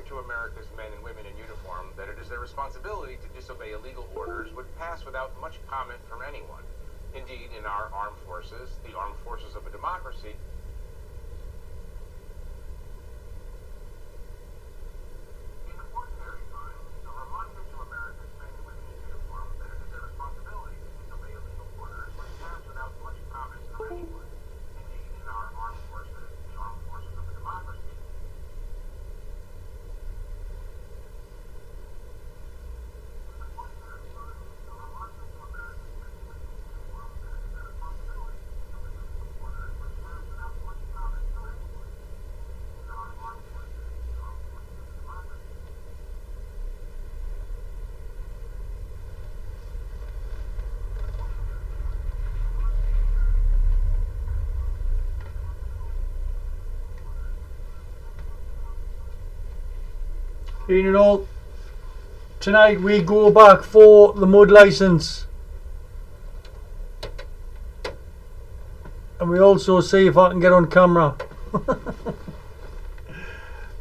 to America's men and women in uniform that it is their responsibility to disobey illegal orders would pass without much comment from anyone. Indeed, in our armed forces, the armed forces of a democracy, in ordinary times, a reminder to America's men and women in uniform that it is their responsibility to disobey illegal orders would pass without much comment from anyone. Indeed, in our armed forces, the armed forces of a democracy, You know, tonight we go back for the mud license, and we also see if I can get on camera.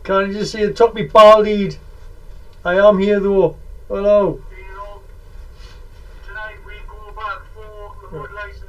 Can you just see the top of me baldied? I am here though. Hello. You know, tonight we go back for the mud license.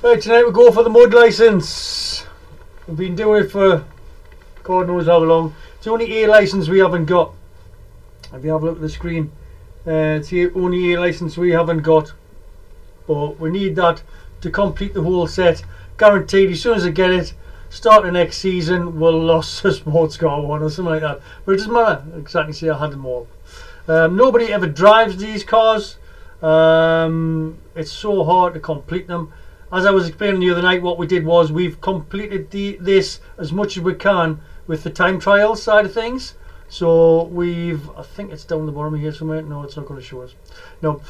Right, tonight we go for the mud license. We've been doing it for God knows how long. It's the only A license we haven't got. If you have a look at the screen, it's the only A license we haven't got. But we need that to complete the whole set. Guaranteed, as soon as I get it, start the next season, we'll lose a sports car one or something like that. But it doesn't matter. Exactly, see, I had them all. Nobody ever drives these cars. It's so hard to complete them. As I was explaining the other night, what we did was we've completed this as much as we can with the time trial side of things. So I think it's down the bottom here somewhere. No, it's not going to show us. No.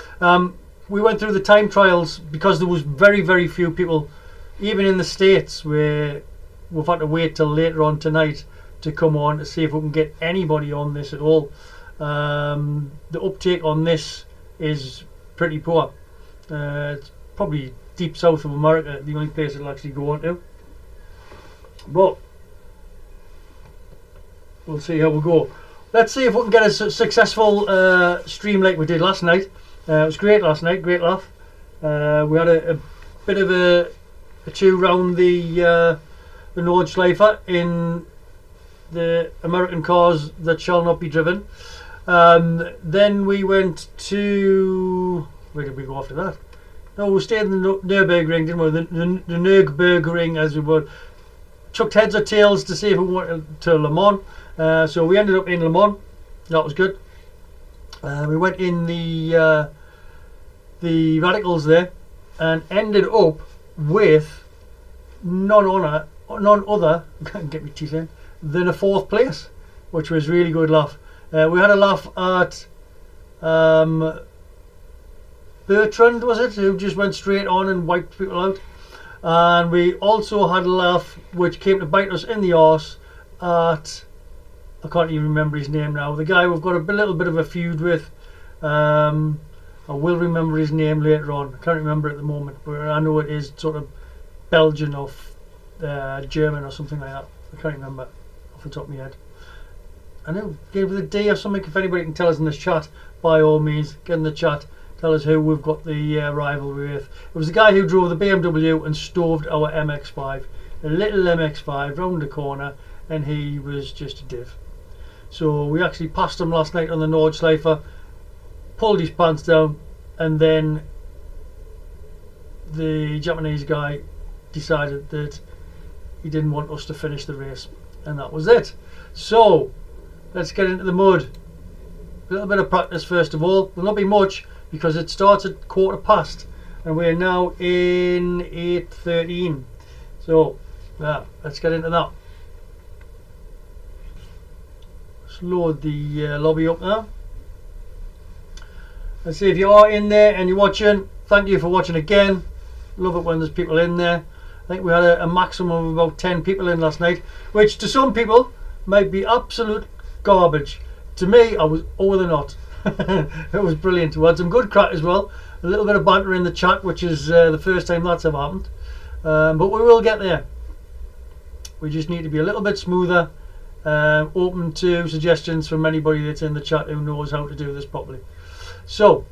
We went through the time trials because there was very, very few people, even in the States, where we've had to wait till later on tonight to come on to see if we can get anybody on this at all. The uptake on this is pretty poor. It's probably deep south of America, the only place it'll actually go on to. But we'll see how we go. Let's see if we can get a successful stream like we did last night. It was great last night, great laugh. We had a bit of a chew round the Nordschleifer in the American cars that shall not be driven. Then we went to, where did we go after that? No, we stayed in the Nürburgring, didn't we? The Nürburgring, as we would. Chucked heads or tails to see if we wanted to Le Mans. So we ended up in Le Mans. That was good. We went in the radicals there and ended up with none other get me teeth in than a 4th place, which was really good laugh. We had a laugh at Bertrand, was it, who just went straight on and wiped people out, and we also had a laugh which came to bite us in the arse at, I can't even remember his name now, the guy we've got a little bit of a feud with. I will remember his name later on. I can't remember at the moment, but I know it is sort of Belgian or German or something like that. I can't remember off the top of my head. I know, give it a D or something. If anybody can tell us in this chat, by all means, get in the chat. Tell us who we've got the rivalry with. It was the guy who drove the BMW and stoved our MX-5, a little MX-5 round the corner, and he was just a div. So we actually passed him last night on the Nordschleifer, pulled his pants down, and then the Japanese guy decided that he didn't want us to finish the race, and that was it. So let's get into the mud. A little bit of practice first of all. Will not be much because it starts at 15:15 and we're now in 8:13. So yeah, let's get into that. Let's load the lobby up now. Let's see if you are in there and you're watching. Thank you for watching again. Love it when there's people in there. I think we had a maximum of about 10 people in last night, which to some people might be absolute garbage. To me, I was over the knot. It was brilliant. We had some good crack as well. A little bit of banter in the chat, which is the first time that's ever happened. But we will get there. We just need to be a little bit smoother, open to suggestions from anybody that's in the chat who knows how to do this properly. So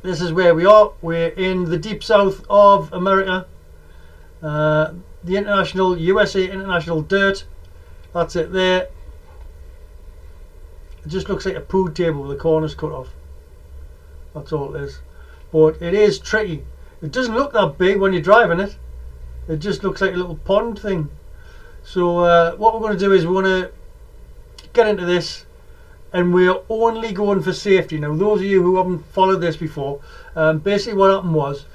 this is where we are. We're in the deep south of America. The international USA International Dirt. That's it there. It just looks like a poo table with the corners cut off. That's all it is. But it is tricky. It doesn't look that big when you're driving it. It just looks like a little pond thing. So what we're going to do is we're going to get into this, and we're only going for safety. Now those of you who haven't followed this before, basically what happened was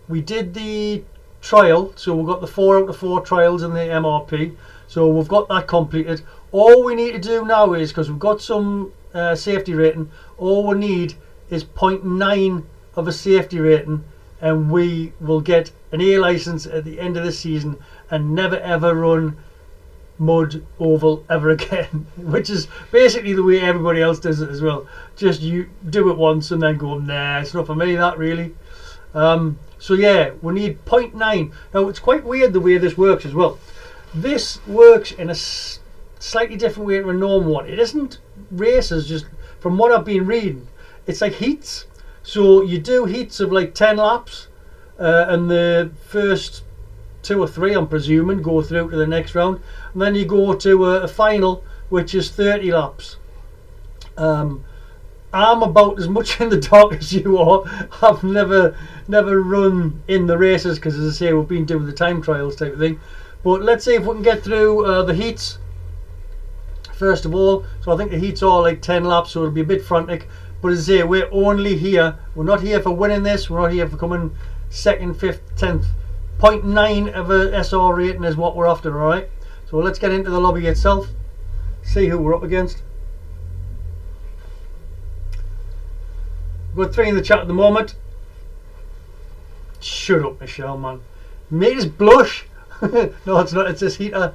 we did the trial, so we've got the 4 out of 4 trials in the MRP, so we've got that completed. All we need to do now is, because we've got some safety rating, all we need is 0.9 of a safety rating, and we will get an A license at the end of the season and never ever run mud oval ever again. Which is basically the way everybody else does it as well. Just you do it once and then go, nah, it's not for me that really. So yeah, we need 0.9. Now it's quite weird the way this works as well. This works in a slightly different way to a normal one. It isn't races, just from what I've been reading. It's like heats. So you do heats of like 10 laps, and the first 2 or 3, I'm presuming, go through to the next round, and then you go to a final which is 30 laps. I'm about as much in the dark as you are. I've never run in the races because, as I say, we've been doing the time trials type of thing. But let's see if we can get through the heats first of all. So I think the heats are like 10 laps, so it'll be a bit frantic. But as I say, we're only here. We're not here for winning this. We're not here for coming 2nd, 5th, 10th. 0.9 of a SR rating is what we're after, alright? So let's get into the lobby itself. See who we're up against. We've got 3 in the chat at the moment. Shut up, Michelle, man. Made us blush. No, it's not. It's this heater.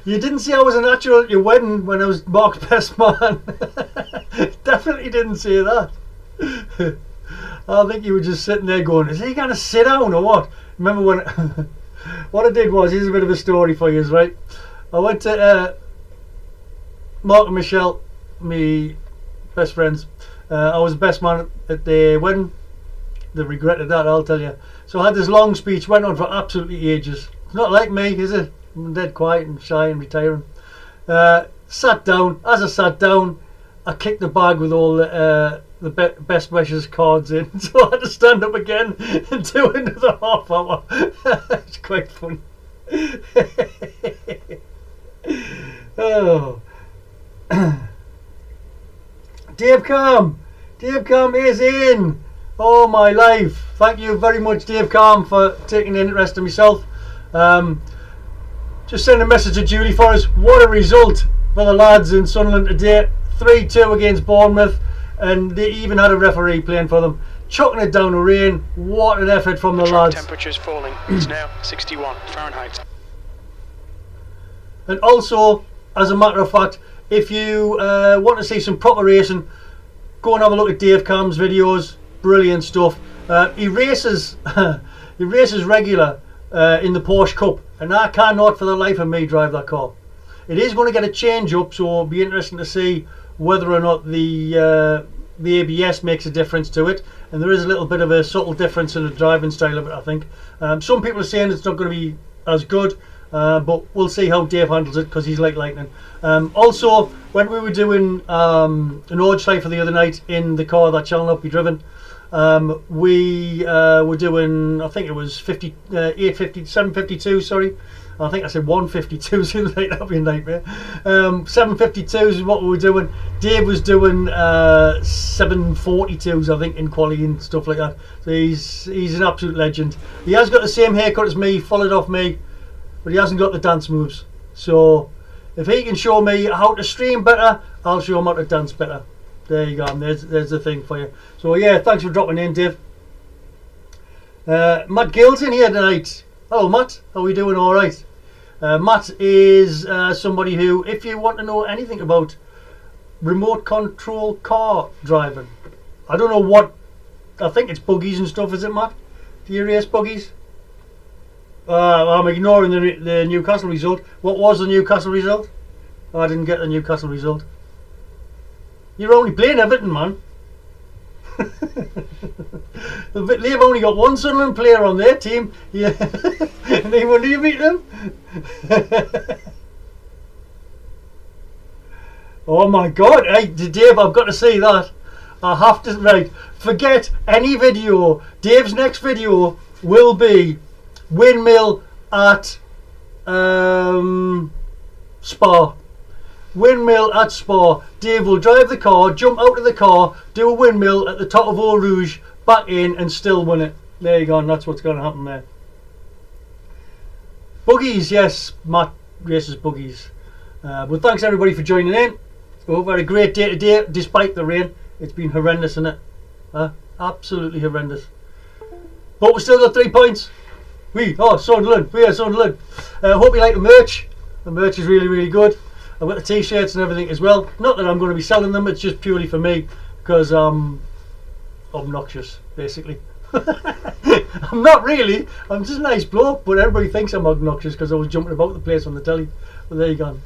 You didn't say I was a natural at your wedding when I was Mark's best man. Definitely didn't say that. I think you were just sitting there going, is he going to sit down or what? Remember when... What I did was, here's a bit of a story for you, right? I went to Mark and Michelle, me best friends. I was the best man at their wedding. They regretted that, I'll tell you. So I had this long speech, went on for absolutely ages. It's not like me, is it? I'm dead quiet and shy and retiring. Sat down. As I sat down, I kicked the bag with all the the best wishes cards in, so I had to stand up again and do another half hour. It's quite funny. Oh. Dave Calm is in. Oh my life. Thank you very much, Dave Calm, for taking an interest in myself. Just send a message to Julie for us. What a result for the lads in Sunderland today. 3-2 against Bournemouth, and they even had a referee playing for them. Chucking it down the rain. What an effort from the lads. Temperature's falling. It's now 61 Fahrenheit. And also, as a matter of fact, if you want to see some proper racing, go and have a look at Dave Calm's videos. Brilliant stuff. He races regular in the Porsche Cup, and I cannot for the life of me drive that car. It is going to get a change up, so it'll be interesting to see whether or not the ABS makes a difference to it. And there is a little bit of a subtle difference in the driving style of it, I think. Some people are saying it's not going to be as good, but we'll see how Dave handles it, because he's like lightning. Also, when we were doing an Nordschleife for the other night in the car that shall not be driven, we were doing, I think it was 752, sorry. I think I said 152s the other night, that'd be a nightmare. 752s is what we were doing. Dave was doing 742s, I think, in quality and stuff like that. So he's an absolute legend. He has got the same haircut as me, followed off me, but he hasn't got the dance moves. So if he can show me how to stream better, I'll show him how to dance better. There you go, and there's the thing for you. So yeah, thanks for dropping in, Dave. Matt Gill's in here tonight. Hello, Matt. How are we doing? All right. Matt is somebody who, if you want to know anything about remote control car driving, I don't know what, I think it's buggies and stuff, is it, Matt? Do you race buggies? I'm ignoring the Newcastle result. What was the Newcastle result? I didn't get the Newcastle result. You're only playing Everton, man. They've only got one Sunderland player on their team. Yeah. And then when do you meet them? Oh my God! Hey, Dave, I've got to see that. I have to. Right, forget any video. Dave's next video will be windmill at Spa. Windmill at Spa. Dave will drive the car, jump out of the car, do a windmill at the top of Eau Rouge, back in, and still win it. There you go, and that's what's going to happen there. Buggies, yes, Matt races buggies. But thanks everybody for joining in. We hope we had a great day today, despite the rain. It's been horrendous, isn't it? Absolutely horrendous. But we still got 3 points. We are Sunderland. We are Sunderland. Hope you like the merch. The merch is really, really good. I've got the t-shirts and everything as well. Not that I'm going to be selling them, it's just purely for me, because I'm obnoxious, basically. I'm not really, I'm just a nice bloke, but everybody thinks I'm obnoxious because I was jumping about the place on the telly. But there you go.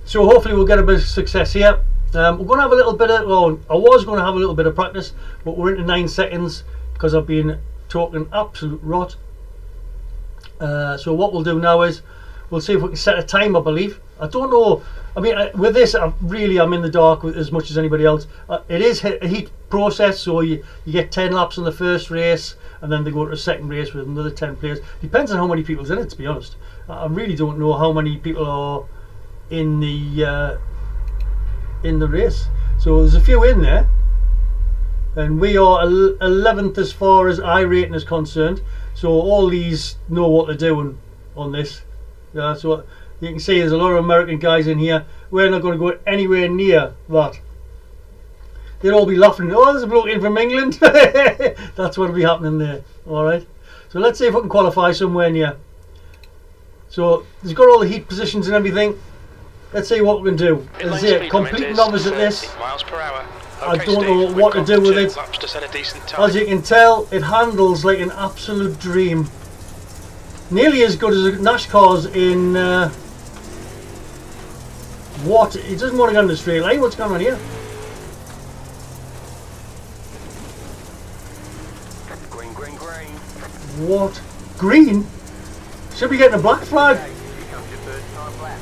So hopefully we'll get a bit of success here. We're going to have a little bit of, well, I was going to have a little bit of practice, but we're into 9 seconds because I've been talking absolute rot. So what we'll do now is, we'll see if we can set a time, I believe. I don't know. I mean, with this, I'm in the dark as much as anybody else. It is a heat process, so you get 10 laps in the first race, and then they go to a second race with another 10 players. Depends on how many people's in it, to be honest. I really don't know how many people are in the race. So there's a few in there, and we are 11th as far as iRating is concerned. So all these know what they're doing on this. So you can see there's a lot of American guys in here. We're not going to go anywhere near that. They'll all be laughing. Oh, there's a bloke in from England. That's what'll be happening there. Alright. So let's see if we can qualify somewhere near. So he's got all the heat positions and everything. Let's see what we can do. As I say, complete novice at this. I don't know what to do with it. As you can tell, it handles like an absolute dream. Nearly as good as Nash cars in what? It doesn't want to go on the straight line. What's going on here? Green, green, green. What? Green? Should be getting a black flag. Okay, here comes your first time lap.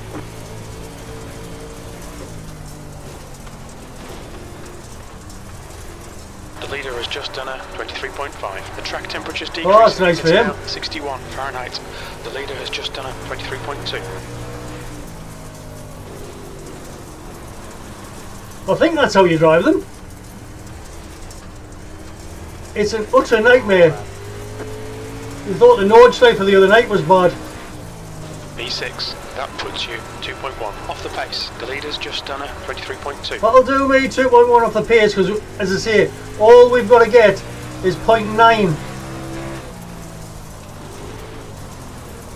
leader has just done a 23.5. The track temperature's decreased. Oh, that's nice for It's him. now 61 Fahrenheit. The leader has just done a 23.2. I think that's how you drive them. It's an utter nightmare. You thought the Nordschleife for the other night was bad. E6, that puts you 2.1 off the pace. The leader's just done a 23.2. That'll do me 2.1 off the pace because, as I say, all we've got to get is 0.9.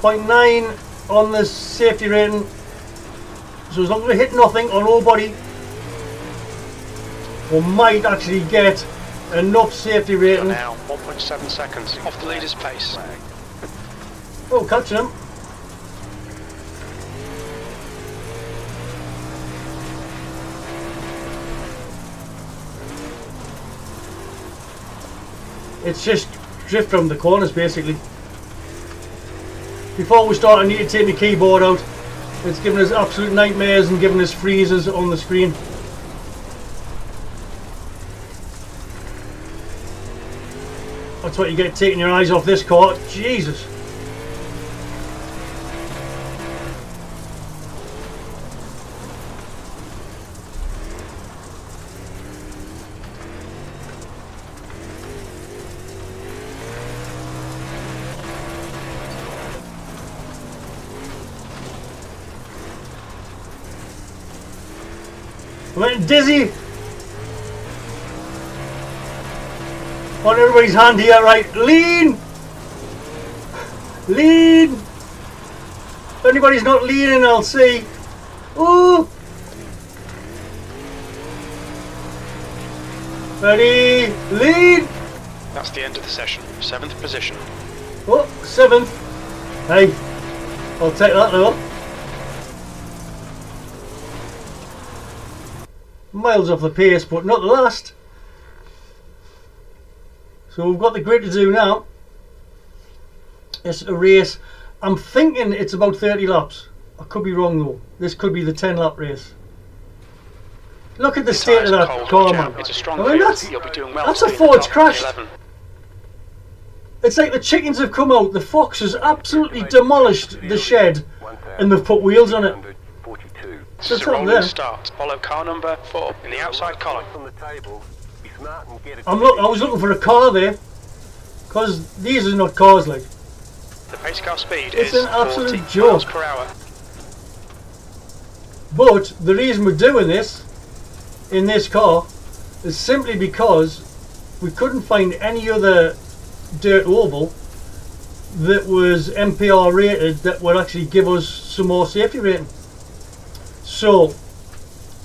0.9 on the safety rating. So as long as we hit nothing or nobody, we might actually get enough safety You're rating. now 1.7 seconds off the leader's pace. Oh, catching him. It's just drift from the corners basically. Before we start, I need to take my keyboard out. It's giving us absolute nightmares and giving us freezes on the screen. That's what you get taking your eyes off this car. Jesus. I'm getting dizzy. On everybody's hand here, right? Lean! Lean! If anybody's not leaning, I'll see. Ooh! Ready? Lean! That's the end of the session. 7th position. Oh, 7th. Hey, I'll take that though. Miles off the pace, but not the last. So we've got the grid to do now. It's a race. I'm thinking it's about 30 laps. I could be wrong though. This could be the 10 lap race. Look at the state of that Cold, car, watch man. out. It's a strong I mean, field. You'll be doing well that's to a be in the Ford's top crashed. 11. It's like the chickens have come out. The Fox has absolutely demolished the shed and they've put wheels on it. 142. This is That's a up rolling there. start. Follow car number 4 in the outside column. On the table. Be smart and get it. I was looking for a car there because these are not cars like. The pace car speed It's is an absolute 40 joke. miles per hour. But the reason we're doing this in this car is simply because we couldn't find any other dirt oval that was MPR rated that would actually give us some more safety rating. So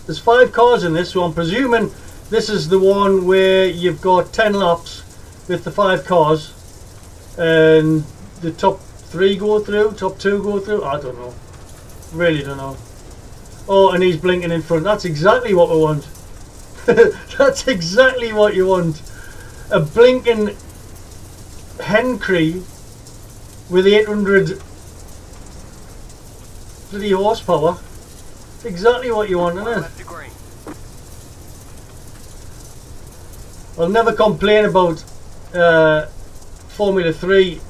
there's 5 cars in this, so I'm presuming this is the one where you've got 10 laps with the 5 cars and the top 3 go through, top 2 go through. I don't know, really don't know. Oh, and he's blinking in front. That's exactly what we want. That's exactly what you want. A blinking Hencree with 800 bloody horsepower. It's exactly what you want, isn't it? Left to green. I'll never complain about Formula 3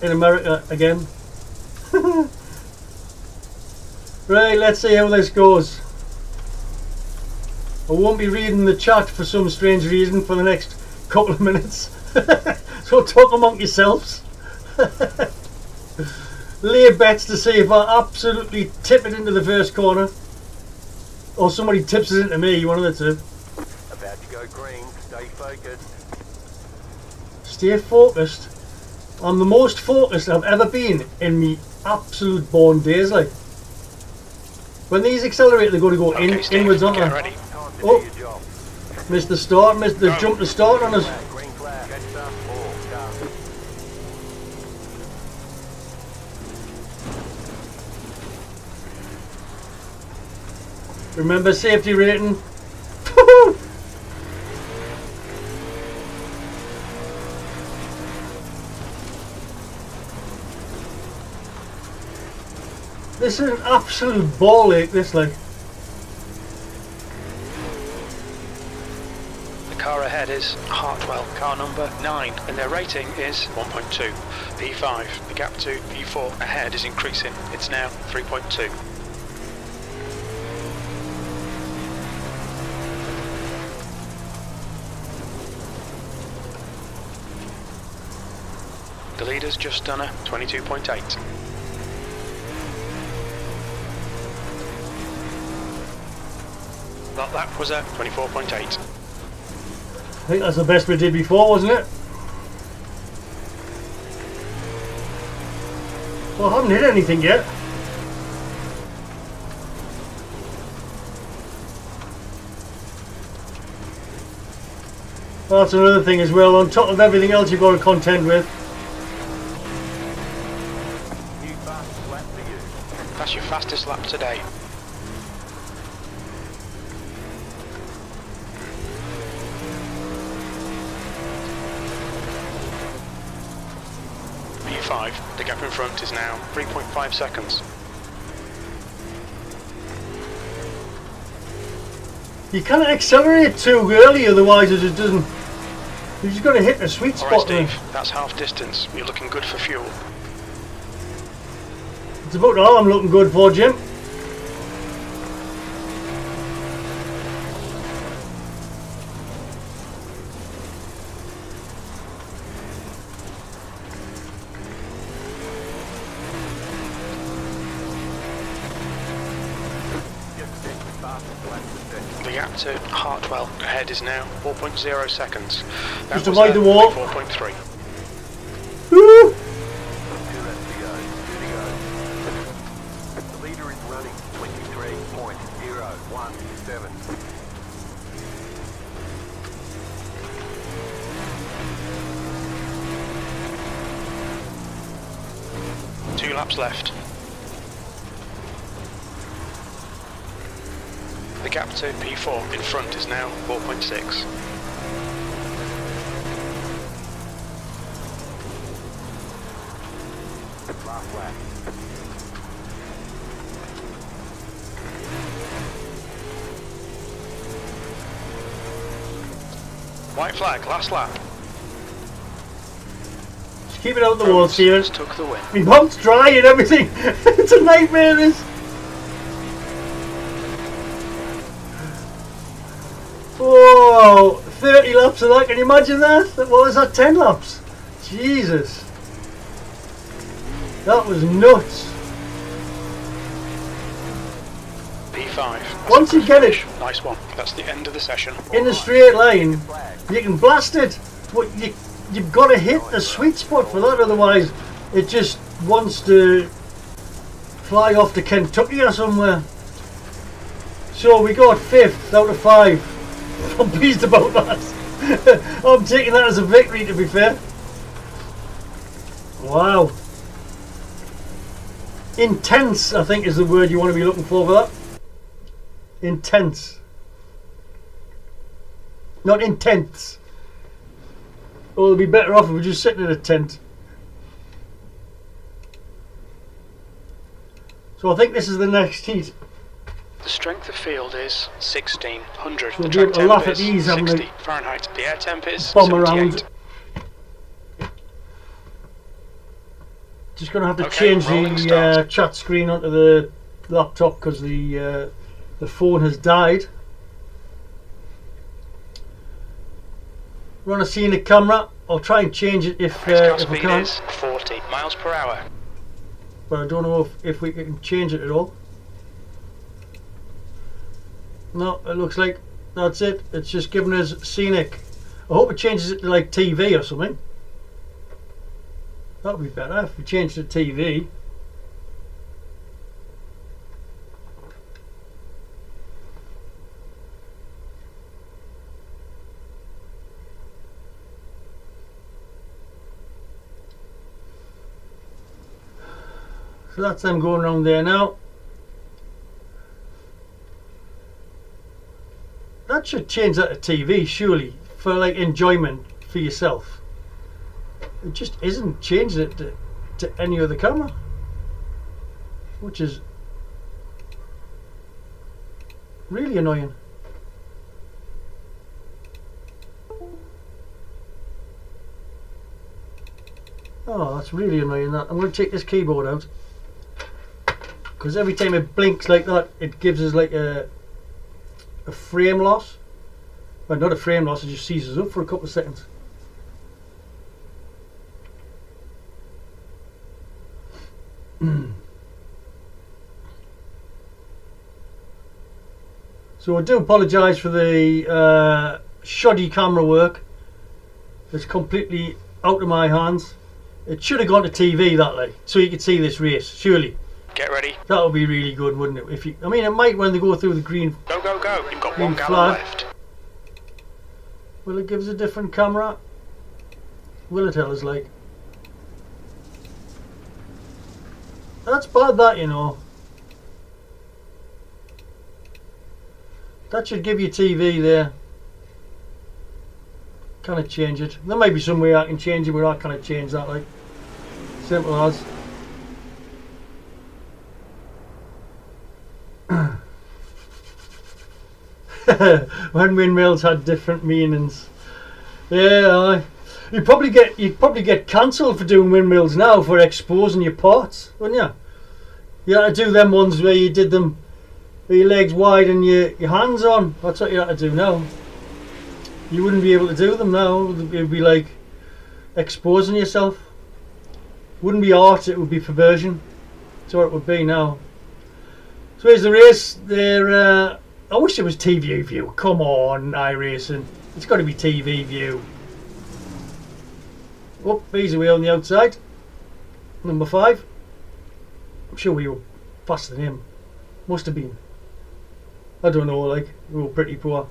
in America again. Right, let's see how this goes. I won't be reading the chat for some strange reason for the next couple of minutes. So talk among yourselves. Lay bets to see if I absolutely tip it into the first corner or somebody tips it into me, one of the two. About to go green. Stay focused. Stay focused. I'm the most focused I've ever been in me absolute born days. Like when these accelerate, they're going to go Okay, Steve, inwards, aren't get they? ready. Time to Oh. do your job. Missed the start, missed the jump to start on us. Green flag. Catch up. Or start. Remember safety rating. This is an absolute ball ache, this like. The car ahead That is Hartwell, car number 9, and their rating is 1.2. P5, the gap to P4 ahead is increasing. It's now 3.2. The leader's just done a 22.8. That lap was a 24.8. I think that's the best we did before, wasn't it? Well, I haven't hit anything yet. Well, that's another thing as well, on top of everything else you've got to contend with. New fastest lap for you. That's your fastest lap today. P5, the gap in front is now 3.5 seconds. You can't accelerate too early, otherwise it just doesn't. You've just got to hit the sweet spot. Alright there. Steve, that's half distance. You're looking good for fuel. It's about all I'm looking good for, Jim. Just set your fastest lap for second. The gap to Hartwell ahead is now 4.0 seconds. That Just was avoid the wall. 4.3. Woo! 2 laps to go. 2 to go. The leader is running 23.017. Two laps left. The gap to P4 in front is now 4.6. Last lap. White flag, last lap. Just keep it out the wall, Steven. Took the win. My mouth's dry and everything. It's a nightmare, this. Whoa, 30 laps of that. Can you imagine that? What was that, 10 laps? Jesus. That was nuts. P5. That's Once a you good get it finish. Nice one. That's the end of the session. in a straight line, you can blast it. But you've got to hit the sweet spot for that, otherwise it just wants to fly off to Kentucky or somewhere. So we got 5th out of 5. I'm pleased about that. I'm taking that as a victory, to be fair. Wow. Intense, I think, is the word you want to be looking for that. Intense. Not intense. Well, it'll be better off if we're just sitting in a tent. So I think this is the next heat. The strength of field is 1600. So The we'll track be able to temp laugh at is these, haven't we? 60 Fahrenheit. The air temp is Bomb 78. around. Just going to have to Okay, change rolling the start. chat screen onto the laptop because the phone has died. We're on a scenic camera. I'll try and change it if Race car I speed can. is 40 miles per hour. But I don't know if we can change it at all. No, it looks like that's it. It's just giving us scenic. I hope it changes it to like TV or something. That would be better if we changed it to TV. So that's them going around there now. That should change that to TV, surely, for like enjoyment for yourself. It just isn't changing it to any other camera, which is really annoying. Oh, that's really annoying. That I'm going to take this keyboard out because every time it blinks like that, it gives us like a frame loss. Well, not a frame loss. It just seizes up for a couple of seconds. So I do apologise for the shoddy camera work. It's completely out of my hands. It should have gone to TV that way, so you could see this race. Surely Get ready. that would be really good, wouldn't it? If you, I mean, it might when they go through the green. Go, go, go. You've got Green 1 gallon flag. left. Will it give us a different camera? Will it tell us like? That's bad, that, you know. That should give you TV there. Can I change it? There may be some way I can change it, but I can't change that, like. Simple as. When windmills had different meanings. Yeah, you'd probably get cancelled for doing windmills now for exposing your parts, wouldn't you? You had to do them ones where you did them with your legs wide and your hands on. That's what you had to do now. You wouldn't be able to do them now. It would be like exposing yourself. Wouldn't be art, it would be perversion. That's what it would be now. So here's the race. There. I wish it was TV view. Come on, iRacing. It's got to be TV view. Oh, he's away on the outside. Number 5. I'm sure we were faster than him. Must have been. I don't know, like, we were pretty poor.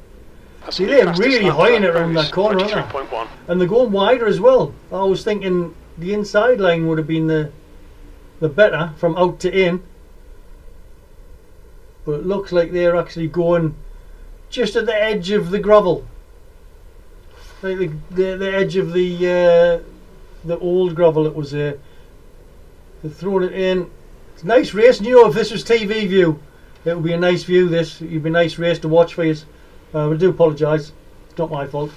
See, they're really high in it around that corner, aren't they? 23.1. And they're going wider as well. I was thinking the inside line would have been the better from out to in. But it looks like they're actually going just at the edge of the gravel. Like the edge of the old gravel that was there. They're throwing it in. It's a nice race. And you know, if this was TV view, it would be a nice view. This it'd be a nice race to watch for you. I do apologise. It's not my fault.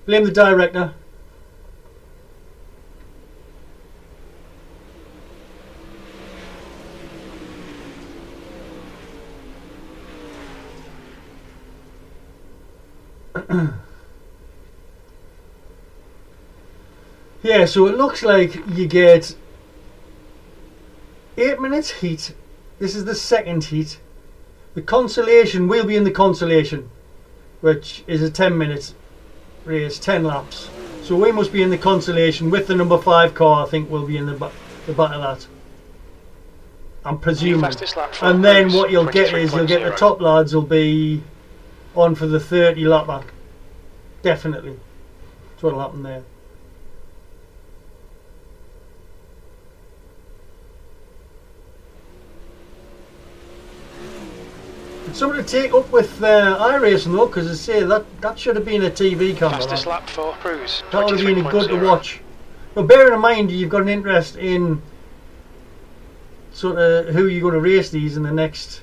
Blame the director. Yeah, so it looks like you get 8 minutes heat. This is the second heat. The consolation will be in the consolation, which is a 10-minute race, 10 laps. So we must be in the consolation with the number 5 car. I think we'll be in the back of that. I'm presuming. Fastest lap for And then race, what you'll get is you'll get the 23.0. top lads will be on for the 30 lapper. Definitely. That's what'll happen there. Something to take up with iRacing though, because I say that should have been a TV camera. Fastest That, lap for Cruise. that would have been good to 23.0. watch. But bearing in mind you've got an interest in sort of who you're going to race these in the next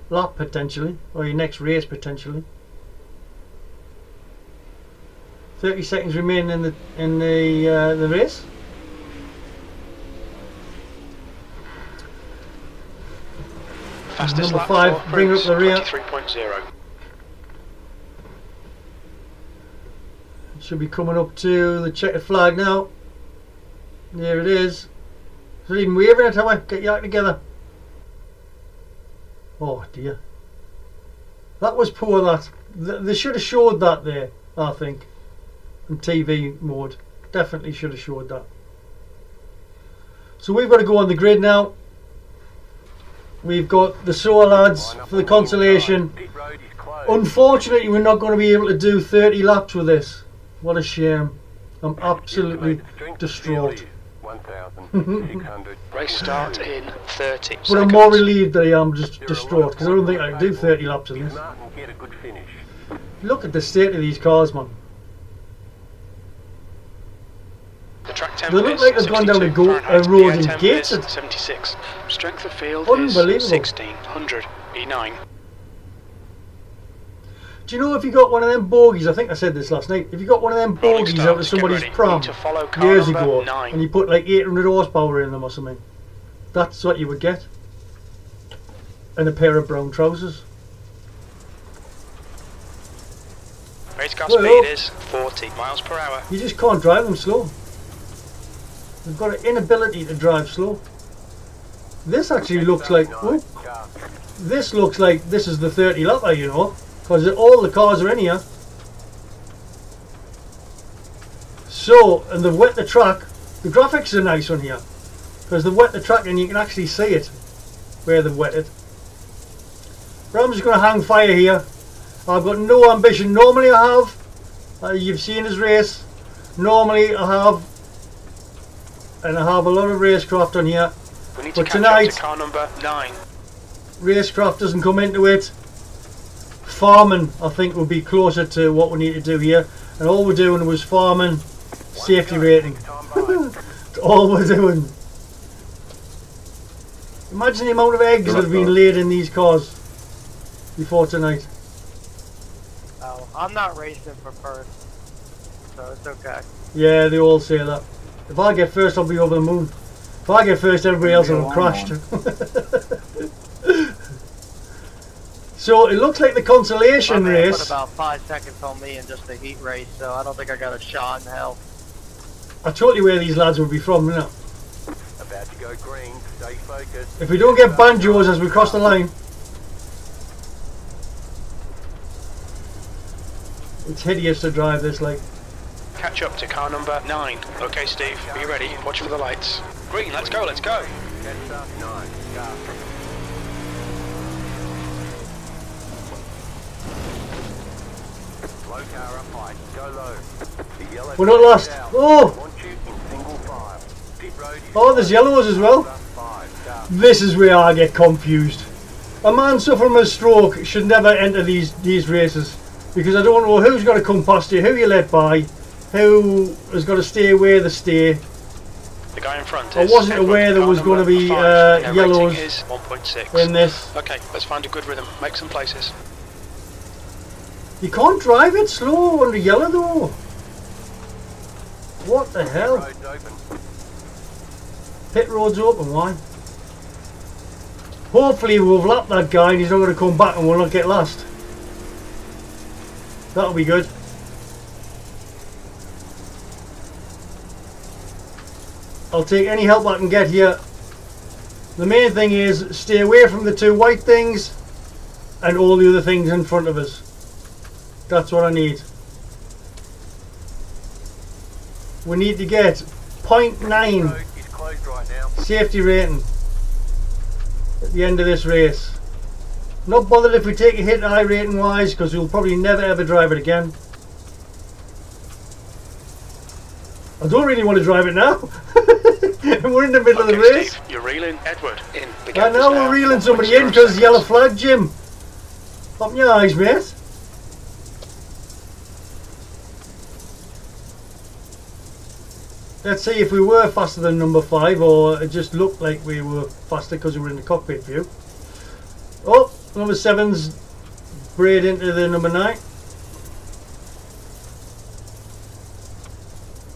lap potentially, or your next race potentially. 30 seconds remaining in the race. Fastest Number lap 5, for bring up Cruise. the rear. 23.0. Should be coming up to the checkered flag now. There it is. It's not even waving it, have I? Get your act together. Oh dear. That was poor, that. They should have showed that there, I think. In TV mode. Definitely should have showed that. So we've got to go on the grid now. We've got the SOA lads for the consolation. Pit road is closed. Unfortunately, we're not going to be able to do 30 laps with this. What a shame. I'm absolutely distraught. 1,600. Race start in 30 But I'm more relieved that I am just distraught because I don't think I can do 30 laps in Be this. smart and get a good finish. Look at the state of these cars, man. The track They tempo look is like they've gone down a 62 Fahrenheit. road The and temp gates is it. 76. Strength of field Unbelievable. is 1600 E9. Do you know if you got one of them bogies? I think I said this last night. If you got one of them Rolling bogies start, out of get somebody's ready. pram Need to follow car years number ago, 9. and you put like 800 horsepower in them or something, that's what you would get. And a pair of brown trousers. Race car Well, speed is 40 miles per hour. You just can't drive them slow. They've got an inability to drive slow. This actually looks like. Whoop, Car. this looks like this is the 30 lapper, you know, because all the cars are in here. So, and they've wet the track. The graphics are nice on here because they've wet the track and you can actually see it where they've wet it. But I'm just going to hang fire here. I've got no ambition. Normally I have. You've seen his race. Normally I have. And I have a lot of racecraft on here. We need to But catch tonight- up to car number 9. Racecraft doesn't come into it. Farming, I think, will be closer to what we need to do here. And all we're doing was farming, safety rating. Time by. That's all we're doing. Imagine the amount of eggs that have been laid in these cars before tonight. Oh, I'm not racing for first, so it's okay. Yeah, they all say that. If I get first, I'll be over the moon. If I get first, everybody else will have crashed. So it looks like the consolation My man put race. about 5 seconds on me in just a heat race, so I don't think I got a shot in hell. I told you where these lads would be from, innit? About to go green. Stay focused. If we don't get banjos as we cross the line, it's hideous to drive this like. Catch up to car number 9. Okay, Steve, are you ready? Watch for the lights. Green, let's go, let's go. Catch up. 9. Car. Low car up high. Go low. The yellow We're not lost. down. Oh! Want you in single file. Pit road is Oh, there's yellows as well. 5. Car. This is where I get confused. A man suffering from a stroke should never enter these races because I don't know who's got to come past you, who you let by, who has got to stay where they stay. The guy in front I is wasn't Edward, aware there car was going to number be 5, and their yellows rating is 1.6. in this. Okay, let's find a good rhythm. Make some places. You can't drive it slow under yellow though. What the hell? Road's open. Pit road's open, why? Hopefully we'll lap that guy and he's not going to come back and we'll not get last. That'll be good. I'll take any help I can get here. The main thing is stay away from the two white things and all the other things in front of us. That's what I need. We need to get 0.9 Road is closed right now. safety rating at the end of this race. Not bothered if we take a hit high rating wise because we'll probably never ever drive it again. I don't really want to drive it now. We're in the middle of the Okay, race. Steve, you're reeling Edward in. The And gap now is we're reeling somebody in 1.0 because yellow seconds. flag, Jim. Open your eyes, mate. Let's see if we were faster than number 5 or it just looked like we were faster because we were in the cockpit view. Oh, number 7's braid into the number 9.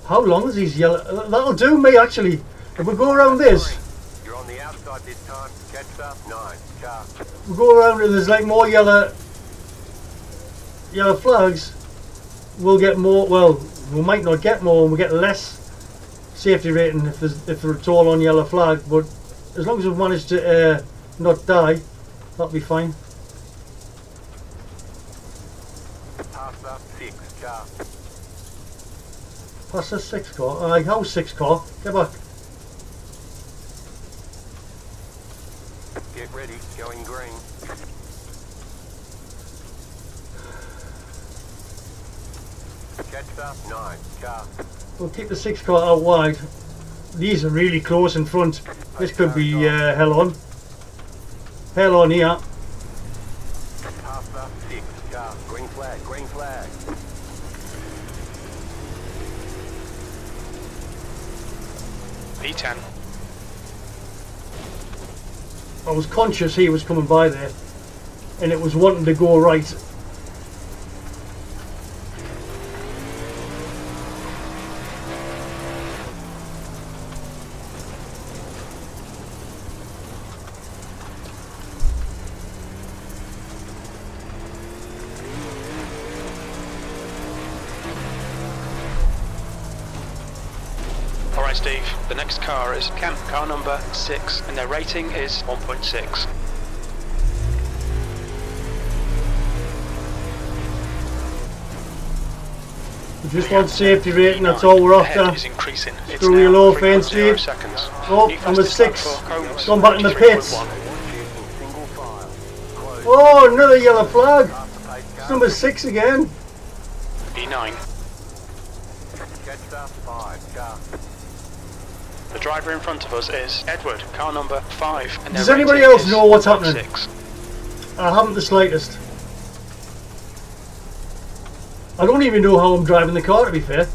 How long is these yellow? That'll do me actually. If we go around this, You're on the outside this time. Catch up. 9. Car. we go around and there's like more yellow flags, we'll get more. Well, we might not get more, and we'll get less safety rating if they're at all on yellow flag. But as long as we've managed to not die, that'll be fine. Pass up. 6. Car. Pass the 6 car. Aye, how's 6 car? Get back. Get ready. Going green. Catch up. 9. Car. We'll keep the 6 car out wide. These are really close in front. This could be hell on. Hell on here. Pass up. 6. Car. Green flag. Green flag. P10. I was conscious he was coming by there and it was wanting to go right Right, Steve. The next car is camp car number 6, and their rating is 1.6. We just want safety rating, that's all we're Ahead after. is increasing. It's Screw your now low 3.0 fence, Steve. seconds. Oh, New number fastest lap 6. for Combs, Going back in the 23.1. pits. Single file. Close. Oh, another yellow flag. Past the pace It's car. number 6 again. E9. Jetstar 5. Car. The driver in front of us is Edward, car number 5. And Does their anybody rating else is know what's happening? 1.6. I haven't the slightest. I don't even know how I'm driving the car, to be fair.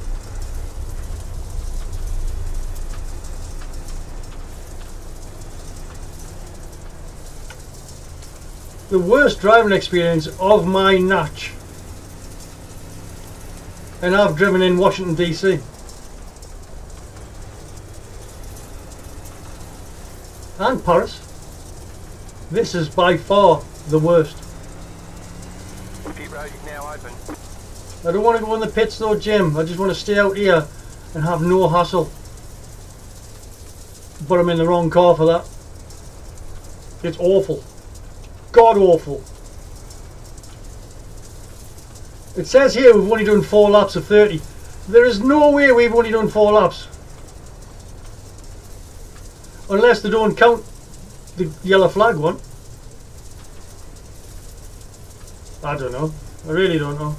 The worst driving experience of my natch. And I've driven in Washington DC. And Paris. This is by far the worst. Pit road is now open. I don't want to go in the pits though, Jim. I just want to stay out here and have no hassle. But I'm in the wrong car for that. It's awful. God awful. It says here we've only done 4 laps of 30. There is no way we've only done 4 laps. Unless they don't count the yellow flag one. I don't know. I really don't know.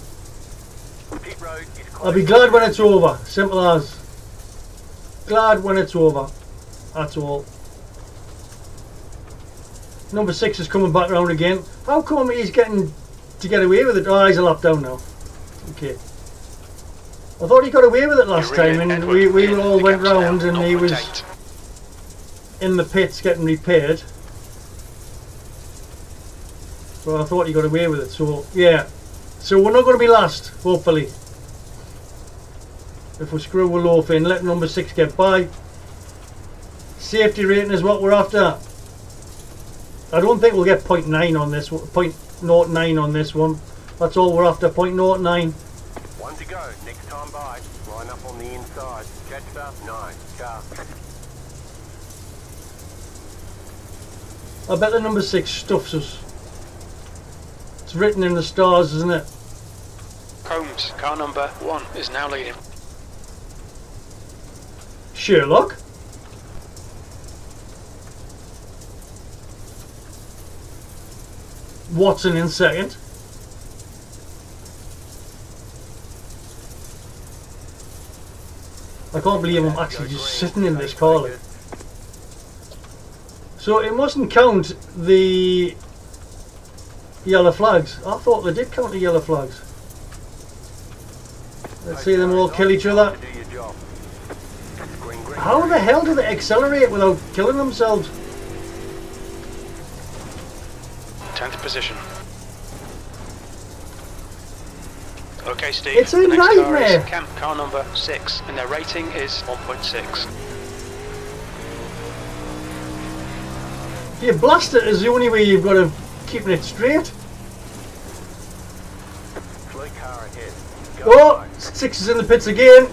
Pit road is closed. I'll be glad when it's over. Simple as. Glad when it's over. That's all. Number 6 is coming back round again. How come he's getting to get away with it? Oh, he's a lap down now. Okay. I thought he got away with it last You're in time, it, and Edward. we In all the went gap's now round and he was 0.8. in the pits getting repaired. Well, I thought he got away with it, so yeah. So we're not going to be last, hopefully. If we screw a loaf in, let number 6 get by. Safety rating is what we're after. I don't think we'll get 0.9 on this one, 0.09 on this one. That's all we're after, 0.09. 1 to go. Next time by. Line up on the inside. Jetstar 9. Car. I bet the number 6 stuffs us. It's written in the stars, isn't it? Combs, car number 1, is now leading. Sherlock? Watson in second. I can't believe I'm actually just sitting in this car. Like. So it mustn't count the yellow flags. I thought they did count the yellow flags. Let's see them all kill each other. To do your job. Green, green. How the hell do they accelerate without killing themselves? 10th position. Okay, Steve. It's a the next car nightmare. is camp car number 6, and their rating is 1.6. If you blast it is the only way you've got of keeping it straight. Fleet car ahead. Go Oh, high. 6 is in the pits again.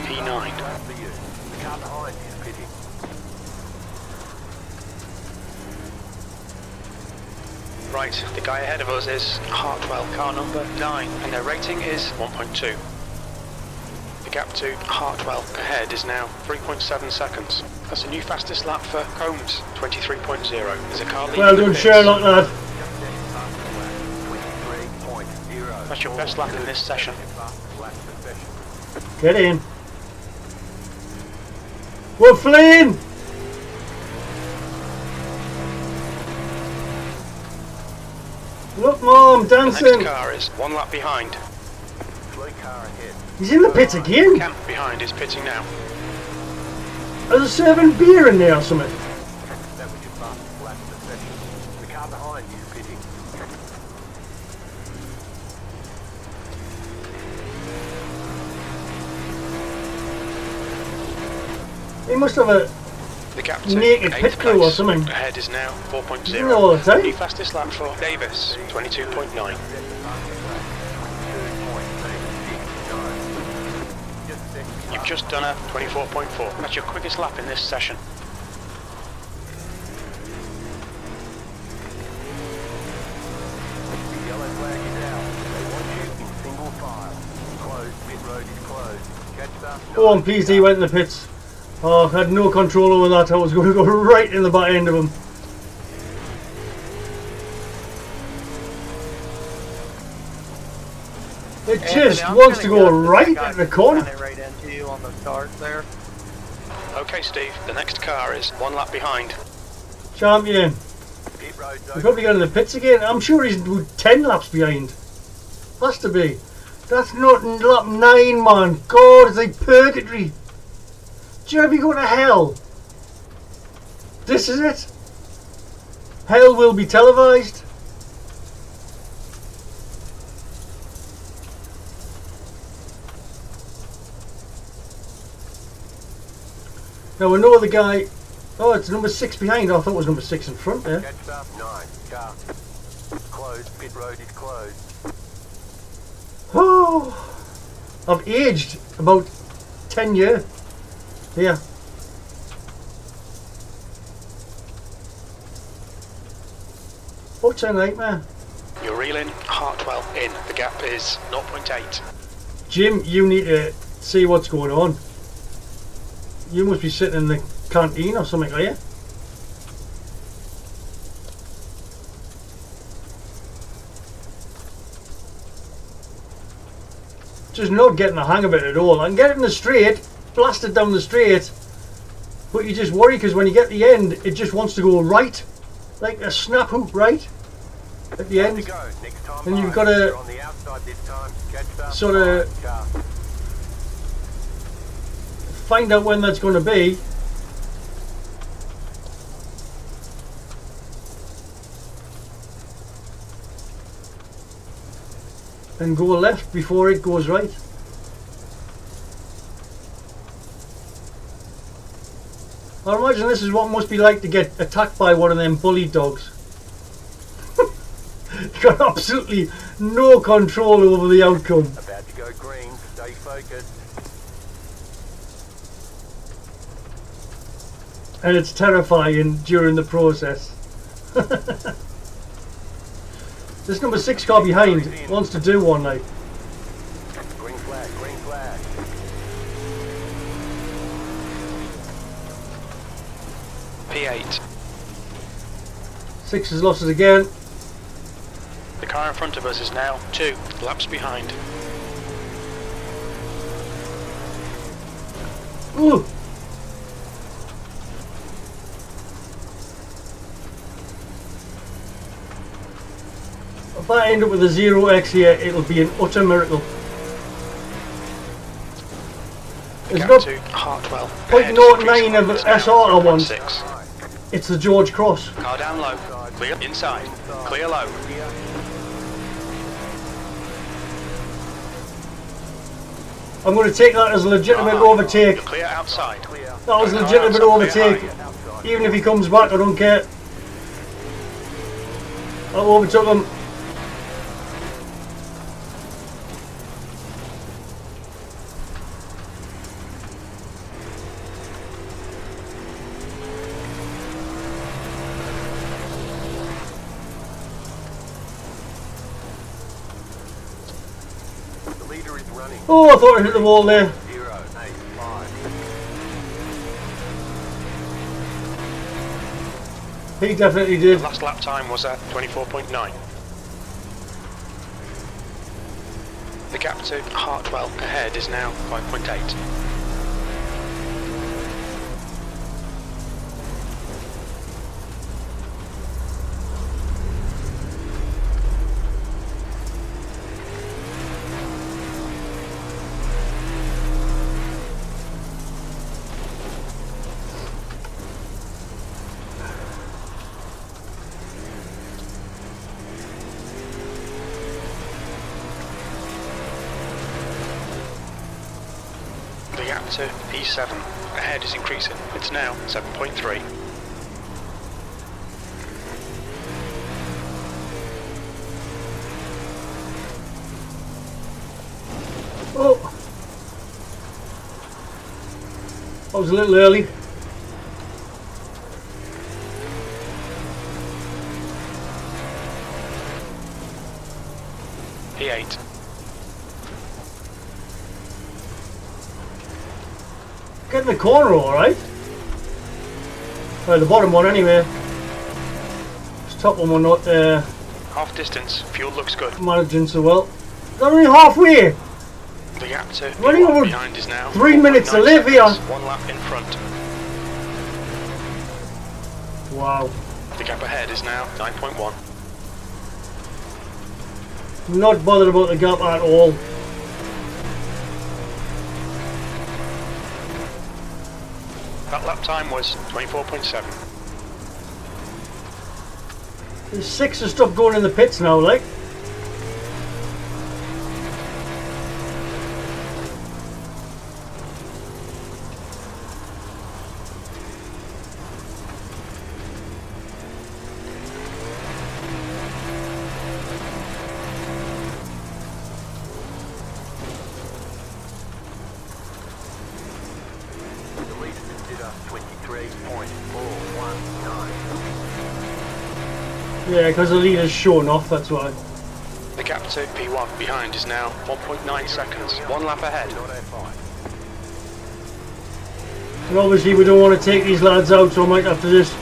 P9. For you. The car behind is pitting. Right, the guy ahead of us is Hartwell, car number 9, and their rating is 1.2. The gap to Hartwell ahead is now 3.7 seconds. That's a new fastest lap for Combs, 23.0. There's a car leading Well the done, pits. Sherlock, lad. 23.0. That's your best lap in this session. Get in. We're fleeing. Look, Mom, The next dancing. car is 1 lap behind. Fleet car ahead. He's in the pits again. Camp behind is pitting now. Are they serving beer in there or something? That was your fastest lap of the session. The car behind is pitting. He must have a The gap to naked 8th pit crew or place something. ahead is now Isn't it all 4.0. the time? New fastest lap for Davis, 22.9. You've just done a 24.4. That's your quickest lap in this session. The yellow flag is out. They want you in single file. Closed. Pit road is closed. Catch that. Oh, I'm pleased he went in the pits. Oh, I had no control over that. I was going to go right in the back end of him. It just Anthony, I'm wants to gonna go guess that right guy at the just corner. ran it right into you on the start there. Okay, Steve, the next car is 1 lap behind. Champion. Pit road's He's open. probably going to the pits again. I'm sure he's 10 laps behind. Has to be. That's not lap 9, man. God, it's like purgatory. Jeremy, go to hell. This is it. Hell will be televised. Now we know the guy. Oh, it's number 6 behind. I thought it was number 6 in front there. Catch that. 9. Car. Closed. Pit road is closed. Oh, I've aged about 10 years. Yeah. What's a nightmare? You're reeling Hartwell in. The gap is 0.8. Jim, you need to see what's going on. You must be sitting in the canteen or something, are you? Just not getting the hang of it at all. I can get it in the straight, blast it down the straight, but you just worry because when you get to the end, it just wants to go right, like a snap hook right at the Time to end. go. Next time And by. you've got to You're on the outside this time. Catch that. sort of 5. Car. find out when that's going to be. And go left before it goes right. I imagine this is what it must be like to get attacked by one of them bully dogs. You've got absolutely no control over the outcome. About to go green. Stay focused. And it's terrifying during the process. This number 6 car behind wants to do one now. Green flag. Green flag. P8. 6 has lost it again. The car in front of us is now 2 laps behind. Ooh. If I end up with a 0x here, it'll be an utter miracle. The It's gap not to Hartwell. 0.09 of SR I want. 6. It's the George Cross. Car down low. Clear inside. Clear low. Here. I'm going to take that as a legitimate overtake. Clear outside. Clear. That was a Car legitimate outside, overtake. clear high. Outside. Even if he comes back, I don't care. I overtook him. The leader is running. Oh, I thought I hit the wall there. 0, 8, 5. He definitely The did. last lap time was at 24.9. The gap to Hartwell ahead is now 5.8. The gap to P7 ahead is increasing. It's now 7.3. Oh, I was a little early. P8. Getting the corner all right. Well, the bottom one anyway. This top one we're not Half distance. Fuel looks good. managing so well. They're only halfway. The gap to Running P1 over behind is now 3 minutes to 4.9 live here. seconds. 1 lap in front. Wow. The gap ahead is now 9.1. Not bothered about the gap at all. That lap time was 24.7. There's 6 of stuff going in the pits now, like. The leader did a 23.419. Yeah, because the leader's showing off, that's why. The gap to P1 behind is now 1.9 seconds. 1 lap ahead. Not F5. And obviously we don't want to take these lads out, so I might have to just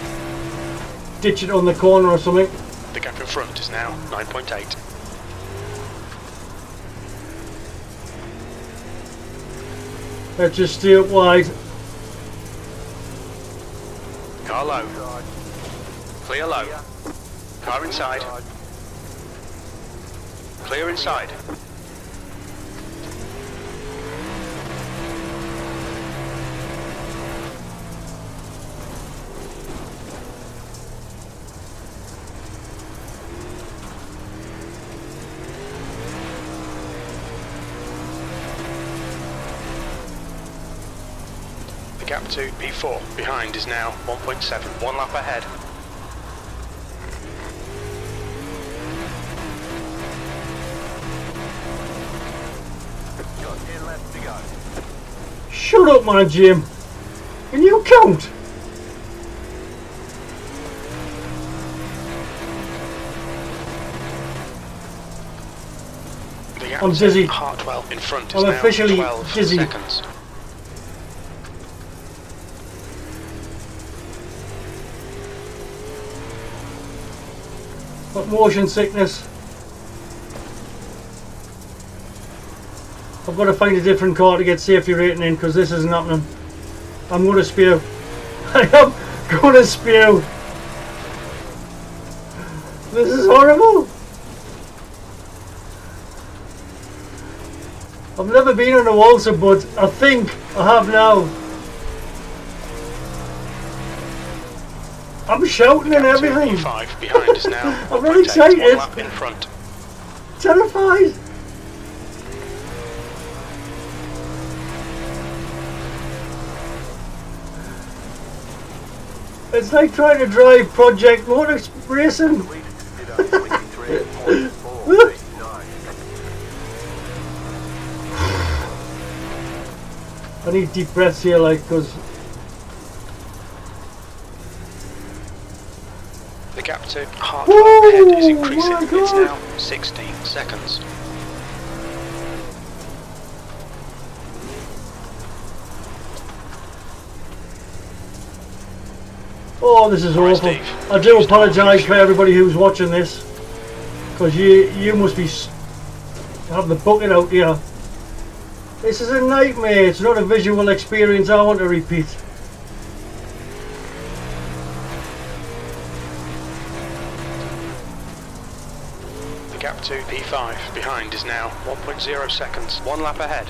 ditch it on the corner or something. The gap in front is now 9.8. Let's just stay up wide. Car low. Inside. Clear low. Car inside. Clear inside. The gap to P4 behind is now 1.7. 1 lap ahead. Got 10 laps to go. Shut up, man, Jim. Can you count? The gap I'm to dizzy. Hartwell in front is I'm now officially 12 dizzy. seconds. Got motion sickness. I've got to find a different car to get safety rating in because this isn't happening. I'm going to spew. I am going to spew. This is horrible. I've never been on a waltzer, but I think I have now. I'm shouting and everything. P5 behind is now I'm 1.8. very excited. 1 lap in front. Terrified. It's like trying to drive Project Motor Racing. The leader did a 23.489. I need deep breaths here, like, because The gap to Hartwell ahead is increasing. my It's God. now 16 seconds. oh, this is Right, awful. Steve. I do apologise for everybody who's watching this, because you must be having the bucket out here. This is a nightmare. It's not a visual experience I want to repeat. The gap to P5 behind is now 1.0 seconds. 1 lap ahead.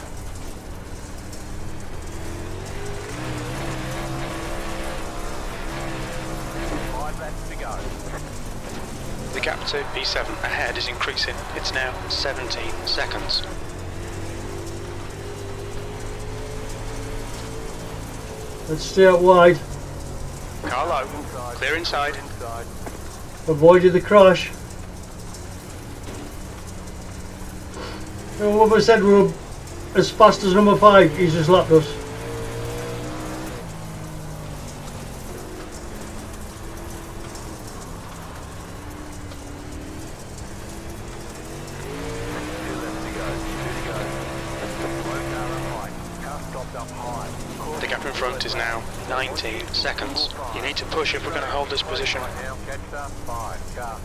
Five laps to go. The gap to P7 ahead is increasing. It's now 17 seconds. Let's stay out wide. Car low. Inside. Clear inside. Inside. Avoided the crash. Whoever said we were as fast as number 5, he's just lapped us. up high. The gap in front is now 19 seconds. You need to push if we're going to hold this position. Right now, catch up, 5, car.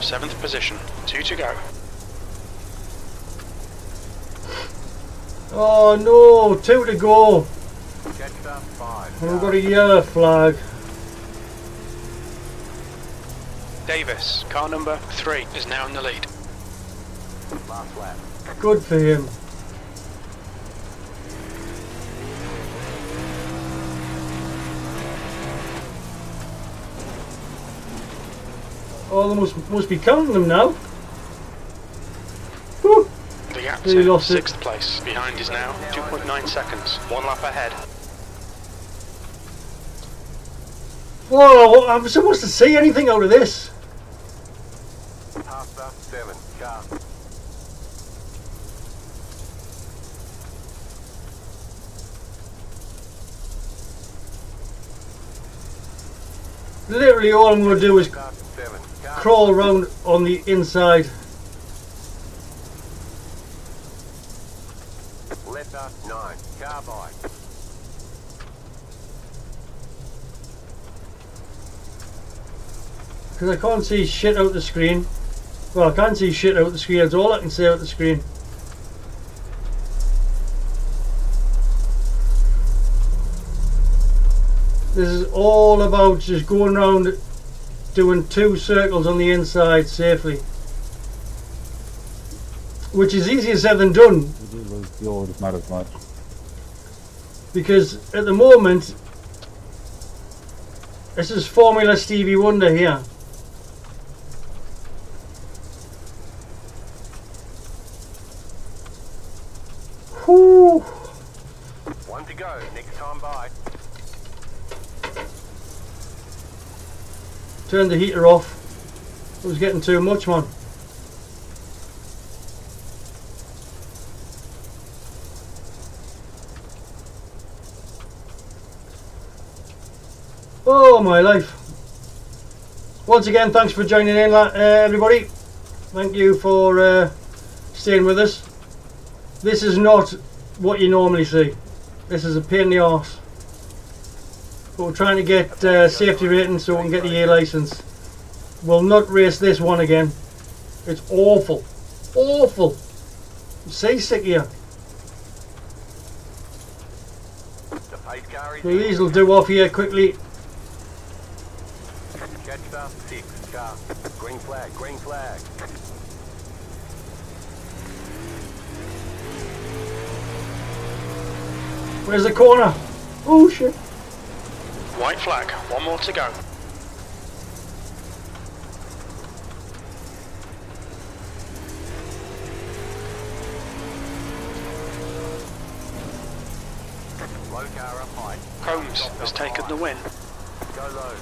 Seventh position, 2 to go. Oh no, 2 to go. Catch up, 5, And we've got a yellow flag. Davis, car number 3, is now in the lead. last lap. Good for him. Oh, they must be counting them now. Whew. The gap He to lost it. 6th place. Behind is now 2.9 seconds. 1 lap ahead. Whoa, I'm supposed to see anything out of this. Pasta, 7, car. Literally all I'm going to do is Pasta, 7, car. crawl around on the inside. Letter 9, carbide. Because I can't see shit out the screen. Well, I can't see shit out the screen. That's all I can see out the screen. This is all about just going around doing 2 circles on the inside safely. Which is easier said than done. We do lose fuel, just not as much. Because at the moment, this is Formula Stevie Wonder here. Whew. 1 to go, next time by. Turn the heater off. It was getting too much, man. Oh my life. Once again, thanks for joining in, everybody. Thank you for staying with us. This is not what you normally see. This is a pain in the arse. But we're trying to get safety ratings so we can get the A license. We'll not race this one again. It's awful. Awful. Seasick here. The pace car is So these will do off here quickly. catch up, 6, car. Green flag, green flag. Where's the corner? Oh shit. White flag, 1 more to go. Low car up high. Combs has taken the win. Go low.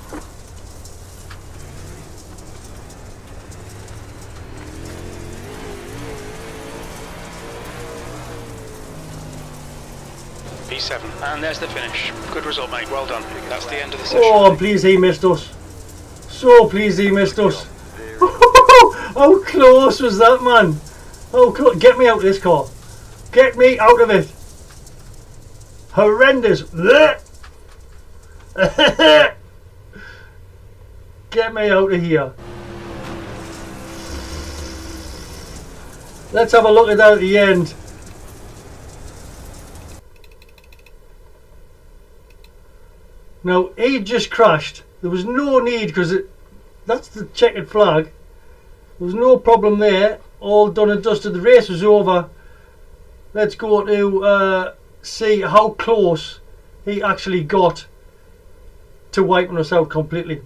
P7. And there's the finish. Good result, mate. Well done. That's the end of the session. Oh, I'm pleased he missed us. So pleased he missed us. Very How close was that, man? How close? Get me out of this car. Get me out of it. Horrendous. Get me out of here. Let's have a look at that at the end. Now, he just crashed. There was no need because that's the checkered flag. There was no problem there. All done and dusted. The race was over. Let's go to see how close he actually got to wiping us out completely.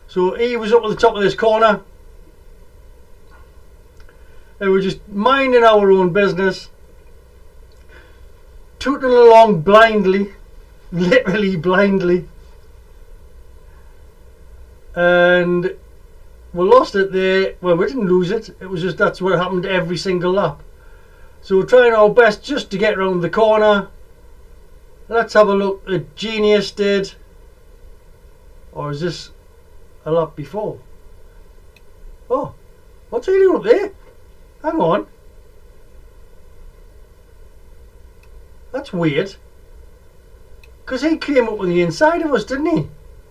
So he was up at the top of this corner. And we're just minding our own business. Tooting along blindly. Literally blindly. And we lost it there. Well, we didn't lose it. It was just that's what happened every single lap. So we're trying our best just to get around the corner. Let's have a look at Genius did. Or is this a lap before? Oh, what's he doing up there? Hang on. That's weird. Because he came up on the inside of us, didn't he?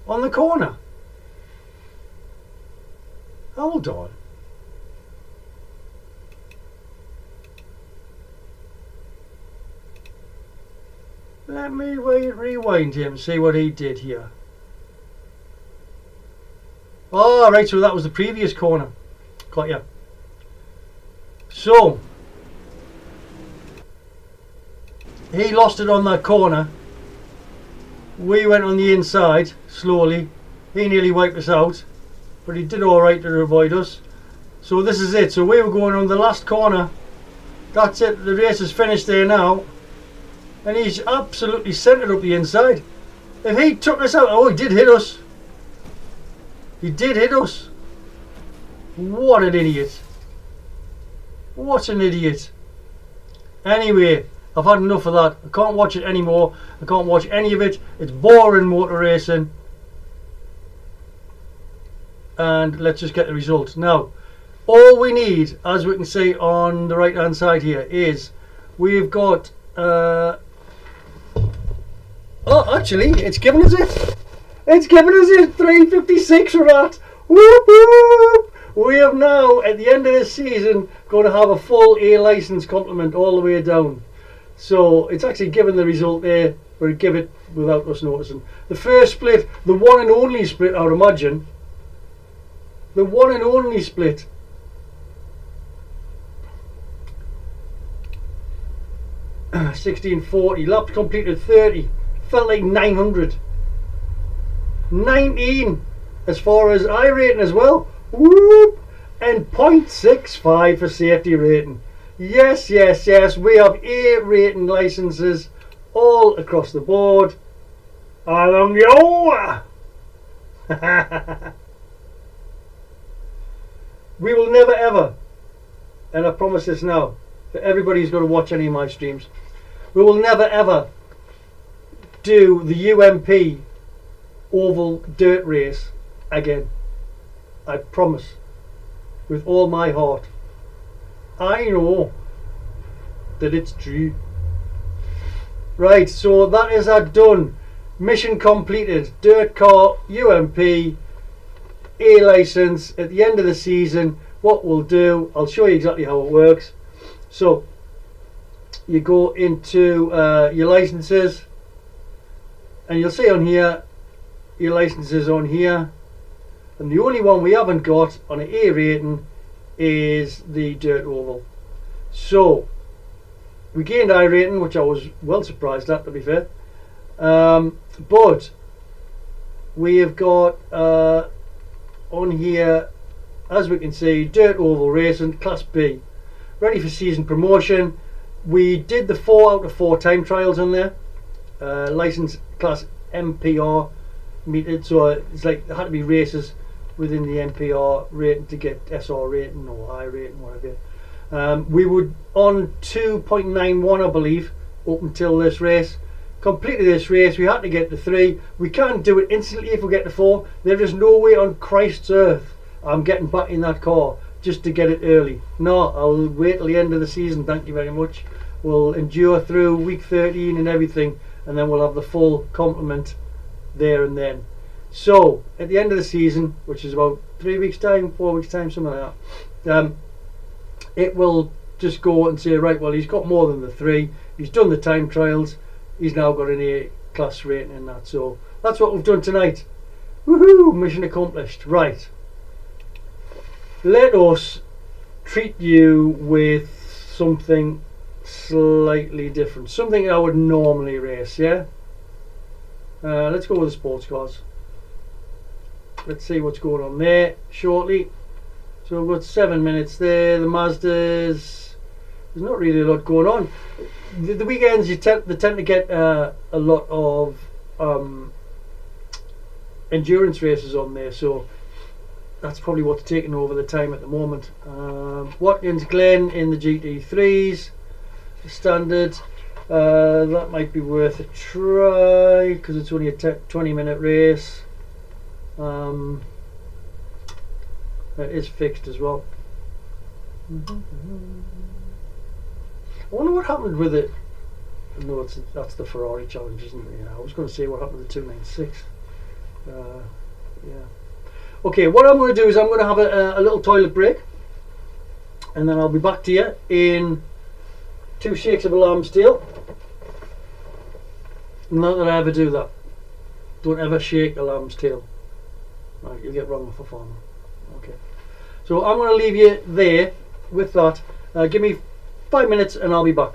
On the corner. Hold on. Let me rewind him, see what he did here. Oh, right, so that was the previous corner. Got ya. So, he lost it on that corner. We went on the inside, slowly. He nearly wiped us out, but he did alright to avoid us. So this is it. So we were going on the last corner. That's it. The race is finished there now. And he's absolutely centred up the inside. If he took us out, oh, he did hit us. He did hit us. What an idiot. What an idiot. Anyway, I've had enough of that. I can't watch it anymore. I can't watch any of it. It's boring motor racing. And let's just get the results. Now, all we need, as we can see on the right hand side here, is we've got oh, actually, it's given us it. It's given us it. 356 for that. Whoop whoop. We have now, at the end of this season, going to have a full A license complement all the way down. So it's actually given the result there, but it give it without us noticing. The first split, the one and only split, I would imagine. The one and only split. (1640) laps completed 30. Felt like 900. 19 as far as I rating as well. Whoop! And 0.65 for safety rating. Yes, yes, yes. We have A rating licenses all across the board. Along yo! We will never ever, and I promise this now, that everybody who's going to watch any of my streams, we will never ever do the UMP oval dirt race again. I promise, with all my heart. I know that it's true. Right, so that is our done. Mission completed. Dirt car, UMP, A license. At the end of the season, what we'll do, I'll show you exactly how it works. So you go into your licenses, and you'll see on here your licenses on here, and the only one we haven't got on an A rating is the dirt oval. So we gained I rating, which I was well surprised at, to be fair, but we have got on here, as we can see, dirt oval racing class B, ready for season promotion. We did the 4 out of 4 time trials on there, license class MPR metered, so it's like there had to be races within the MPR rating to get SR rating or I rating, whatever. We were on 2.91, I believe, up until this race. Completed this race, we had to get to 3. We can't do it instantly if we get to 4. There is no way on Christ's earth I'm getting back in that car just to get it early. No, I'll wait till the end of the season, thank you very much. We'll endure through week 13 and everything, and then we'll have the full complement there and then. So at the end of the season, which is about 3 weeks time, 4 weeks time, something like that, it will just go and say, right, well, he's got more than the 3, he's done the time trials, he's now got an A class rating in that. So that's what we've done tonight. Woohoo, mission accomplished. Right, let us treat you with something slightly different, something I would normally race. Yeah, let's go with the sports cars. Let's see what's going on there shortly. So we've got 7 minutes there. The Mazdas, there's not really a lot going on. The weekends they tend to get a lot of endurance races on there, so that's probably what's taking over the time at the moment. Watkins Glen in the GT3s, standard. That might be worth a try because it's only a 20-minute race. It is fixed as well. I wonder what happened with it. No, that's the Ferrari challenge, isn't it? Yeah, I was going to say what happened with the 296. Yeah. Okay, what I'm going to do is I'm going to have a little toilet break, and then I'll be back to you in 2 shakes of a lamb's tail. Not that I ever do that. Don't ever shake a lamb's tail. Right, you'll get wrong with a farmer. Okay. So I'm going to leave you there with that. Give me 5 minutes and I'll be back.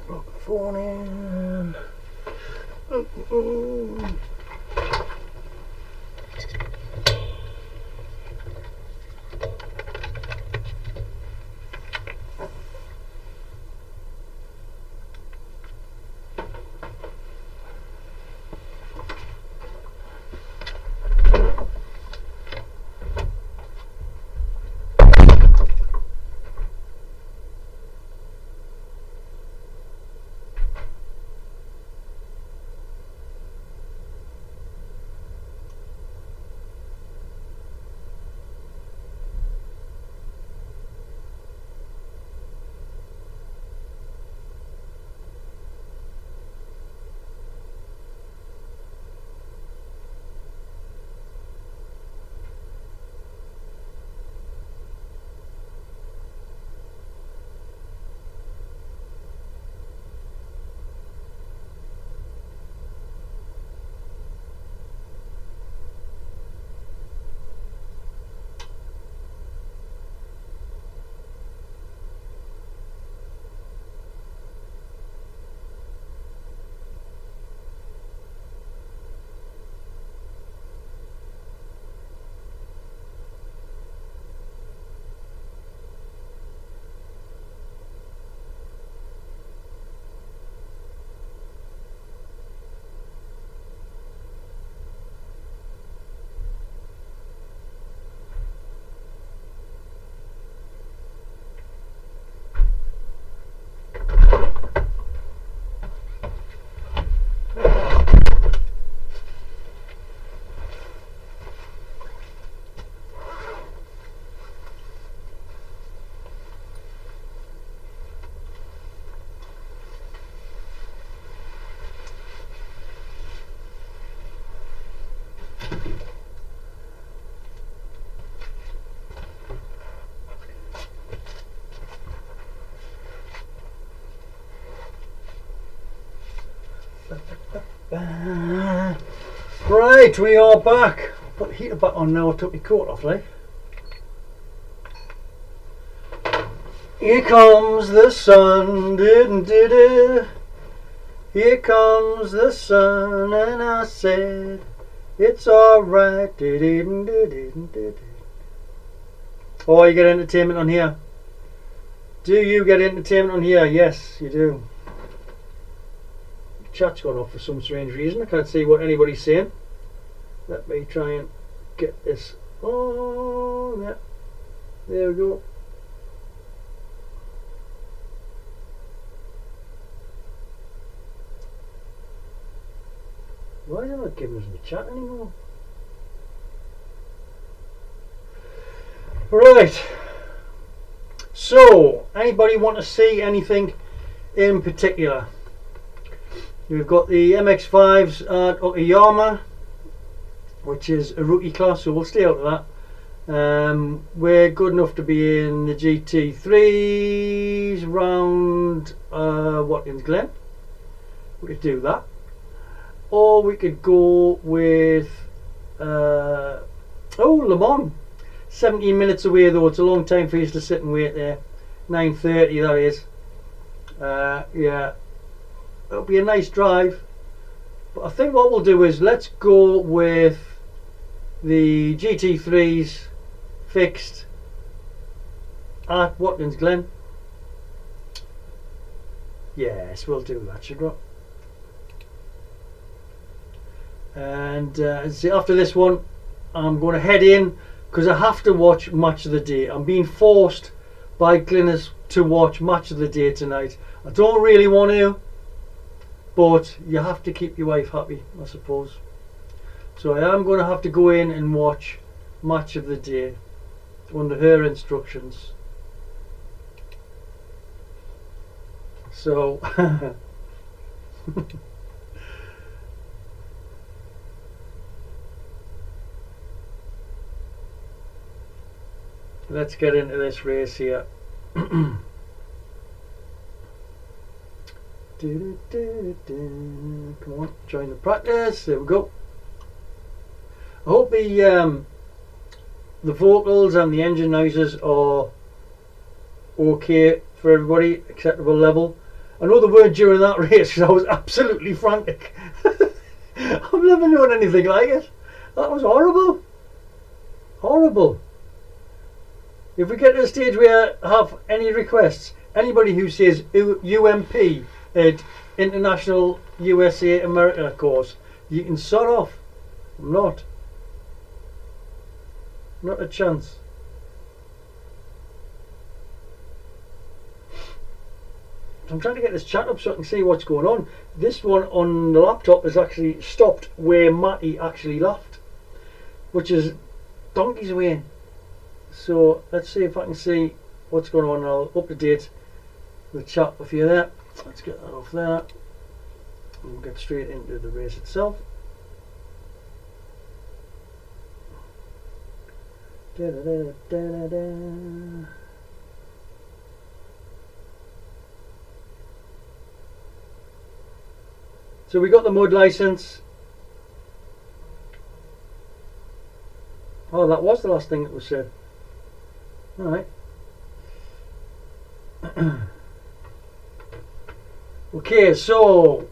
Plug the phone in. Right, we are back. Put the heater back on now. I took my coat off, like. Here comes the sun, here comes the sun, and I said, it's alright, Oh, you get entertainment on here. Do you get entertainment on here? Yes, you do. Chat's gone off for some strange reason. I can't see what anybody's saying. Let me try and get this on. Yeah. There we go. Why are they not giving us the chat anymore? Right. So, anybody want to see anything in particular? We've got the MX-5s at Okayama, which is a rookie class, so we'll stay out of that. We're good enough to be in the GT3s round Watkins Glen. We could do that. Or we could go with Le Mans. 17 minutes away though, it's a long time for you to sit and wait there. 9:30 that is. Yeah, it'll be a nice drive. But I think what we'll do is let's go with the GT3s fixed at Watkins Glen. Yes, we'll do that, should we? And see, after this one, I'm going to head in because I have to watch Match of the Day. I'm being forced by Glynis to watch Match of the Day tonight. I don't really want to, but you have to keep your wife happy, I suppose. So I am going to have to go in and watch Match of the Day under her instructions. So let's get into this race here. Come on, join the practice. There we go. I hope the vocals and the engine noises are okay for everybody, acceptable level. I know the word during that race because I was absolutely frantic. I've never known anything like it. That was horrible. Horrible. If we get to the stage where I have any requests, anybody who says UMP at International USA America course, you can sod off. I'm not. Not a chance. I'm trying to get this chat up so I can see what's going on. This one on the laptop has actually stopped where Matty actually left, which is donkeys away. So let's see if I can see what's going on. I'll update the chat with you there. Let's get that off there. And we'll get straight into the race itself. Da, da, da, da, da, da. So we got the mud license. Oh, that was the last thing that was said. All right. Okay, so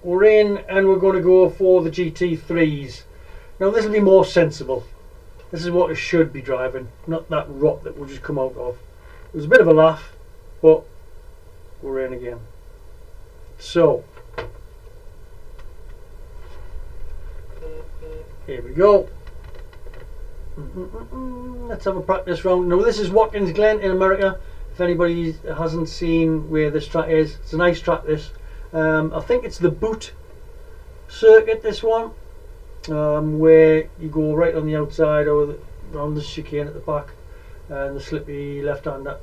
we're in and we're going to go for the GT3s. Now this will be more sensible. This is what it should be driving, not that rot that will just come out of. It was a bit of a laugh, but we're in again. So here we go. Let's have a practice round. Now this is Watkins Glen in America. If anybody hasn't seen where this track is, it's a nice track this. I think it's the Boot circuit, this one, where you go right on the outside or around the chicane at the back and the slippy left-hander.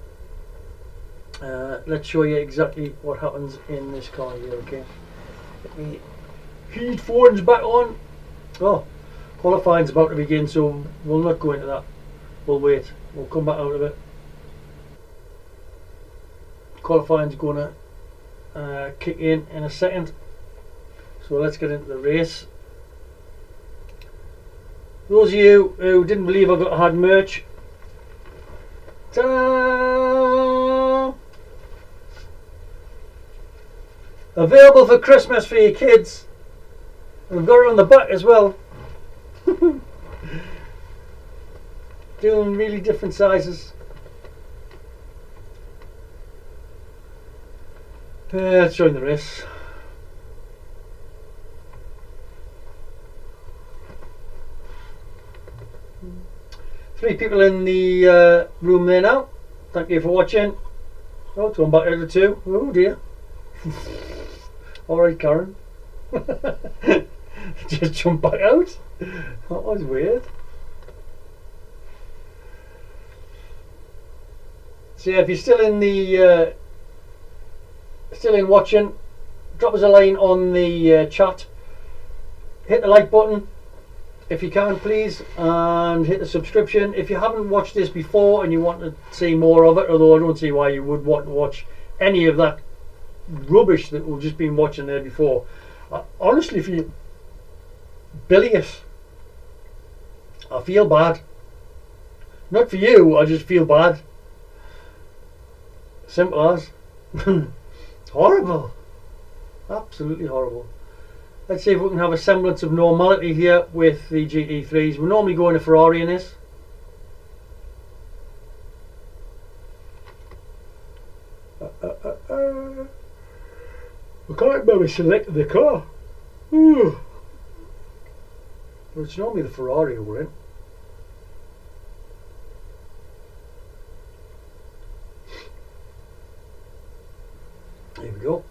Let's show you exactly what happens in this car here, okay? Let me headphones back on. Oh, qualifying's about to begin, so we'll not go into that. We'll wait. We'll come back out of it. Qualifying's going to kick in a second. So let's get into the race. Those of you who didn't believe I had merch, ta-da! Available for Christmas for your kids. And we've got it on the back as well. Doing really different sizes. Let's join the race. Three people in the room there now. Thank you for watching. Oh, it's gone back over two. Oh dear. Alright, Karen. Just jump back out. That was weird. So yeah, if you're still in the watching, drop us a line on the chat. Hit the like button if you can, please, and hit the subscription. If you haven't watched this before and you want to see more of it, although I don't see why you would want to watch any of that rubbish that we've just been watching there before. Honestly, if you bilious, I feel bad. Not for you, I just feel bad. Simple as. Horrible. Absolutely horrible. Let's see if we can have a semblance of normality here with the GT3s. We normally go in a Ferrari in this. I can't remember selecting the car. Ooh. Well, it's normally the Ferrari we're in. There we go.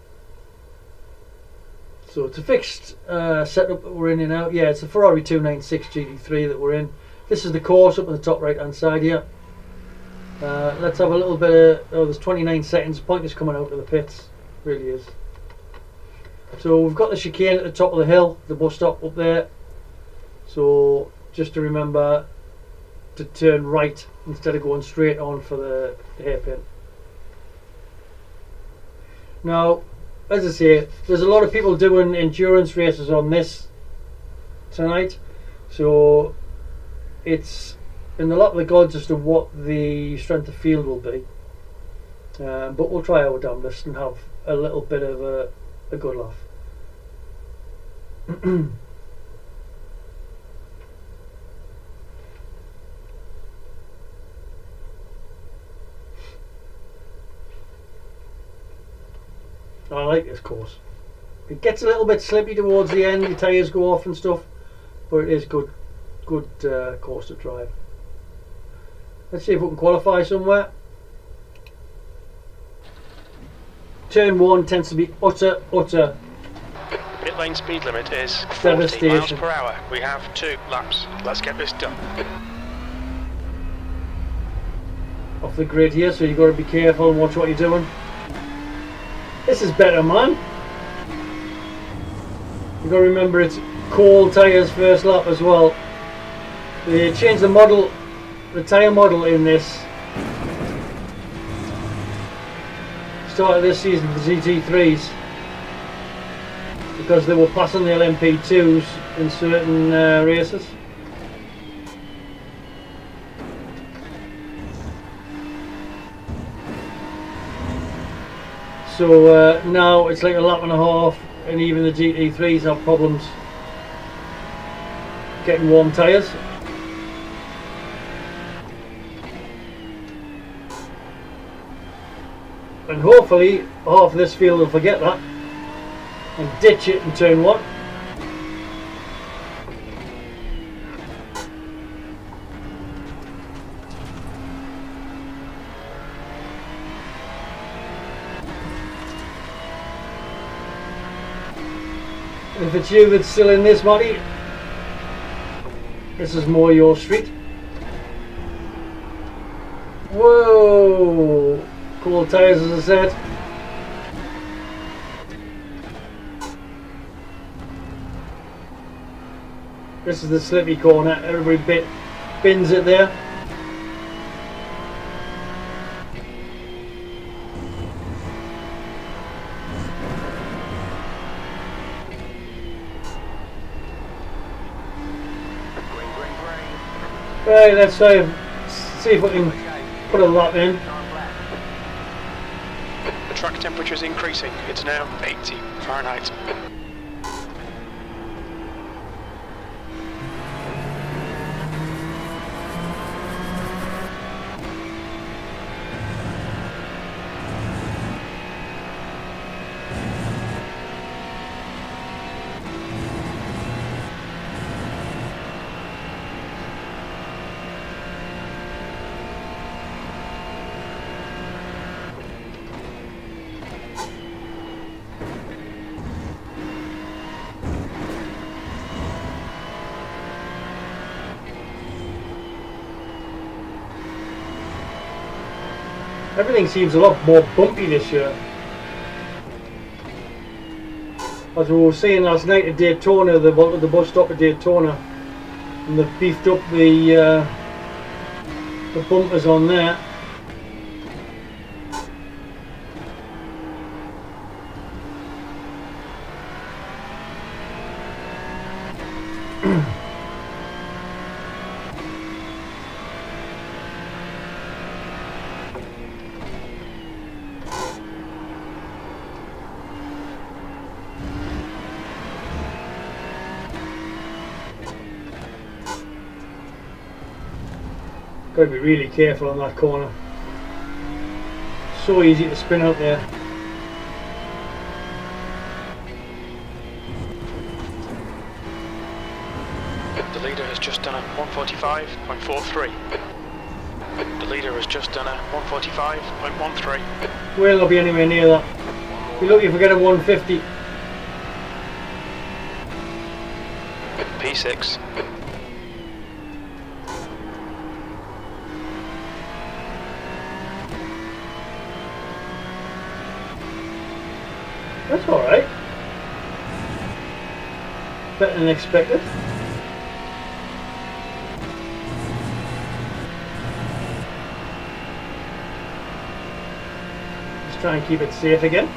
So it's a fixed setup that we're in and out. Yeah, it's a Ferrari 296 GT3 that we're in. This is the course up on the top right hand side here. Let's have a little bit of... Oh, there's 29 seconds. Pointless coming out of the pits. Really is. So we've got the chicane at the top of the hill, the bus stop up there. So just to remember to turn right instead of going straight on for the hairpin. Now, as I say, there's a lot of people doing endurance races on this tonight, so it's in the lap of the gods as to what the strength of field will be. But we'll try our damnedest and have a little bit of a good laugh. I like this course. It gets a little bit slippy towards the end, the tyres go off and stuff, but it is good course to drive. Let's see if we can qualify somewhere. Turn 1 tends to be utter Pit lane speed limit is 40 devastation. miles per hour. We have 2 laps. Let's get this done. Off the grid here, so you've got to be careful and watch what you're doing. This is better, man. You've got to remember it's cold tyres first lap as well. They changed the model, the tyre model in this. Started this season for GT3s because they were passing the LMP2s in certain races. So now it's like a lap and a half, and even the GT3s have problems getting warm tyres. And hopefully half of this field will forget that and ditch it in turn 1. If it's you that's still in this, Marty, this is more your street. Whoa! Cool tyres, as I said. This is the slippy corner. Everybody bins it there. Right, let's see if we can put a lap in. The track temperature is increasing. It's now 80 Fahrenheit. Everything seems a lot more bumpy this year. As we were saying last night at Daytona, the bus stop at Daytona, and they've beefed up the bumpers on there. Got to be really careful on that corner. So easy to spin out there. The leader has just done a 145.43. The leader has just done a 145.13. We'll not be anywhere near that. Be lucky if we get a 150. P6. That's alright. Better than expected. Let's try and keep it safe again.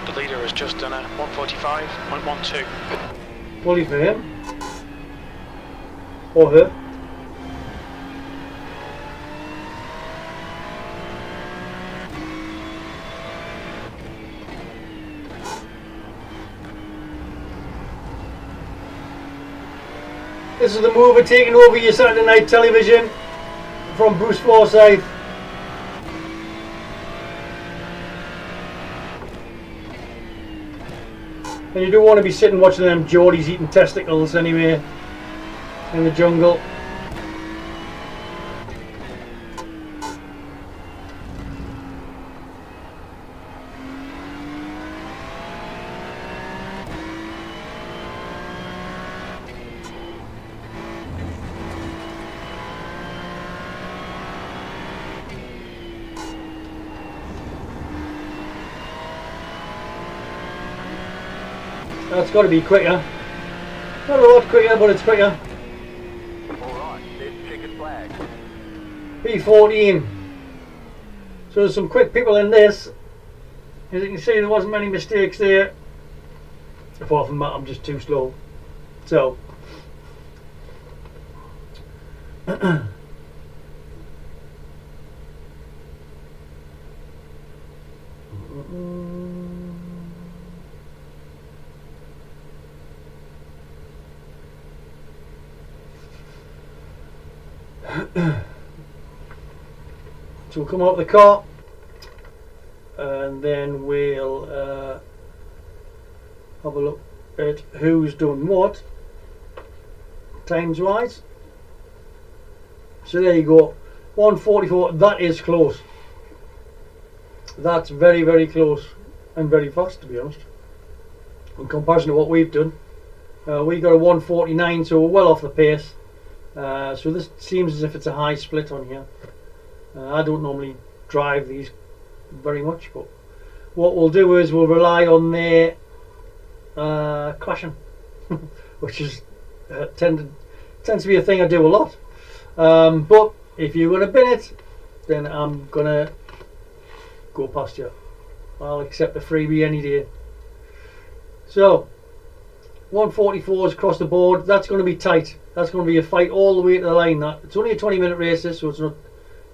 The leader has just done a 145.12. Bully for him. Or her. This is the mover taking over your Saturday night television from Bruce Forsyth. And you don't want to be sitting watching them Geordies eating testicles anyway in the jungle. That's got to be quicker. Not a lot quicker, but it's quicker. Alright, there's checkered flag. P14. So there's some quick people in this. As you can see, there wasn't many mistakes there. Apart from that, I'm just too slow. So. So we'll come out of the car and then we'll have a look at who's done what times wise. So there you go, 144. That is close. That's very, very close and very fast, to be honest, in comparison to what we've done. We got a 149, so we're well off the pace. So this seems as if it's a high split on here. I don't normally drive these very much, but what we'll do is we'll rely on their crashing, which is tends to be a thing I do a lot. But if you're going to bin it, then I'm going to go past you. I'll accept a freebie any day. So 144s across the board. That's going to be tight. That's going to be a fight all the way to the line. That it's only a 20-minute race, so it's not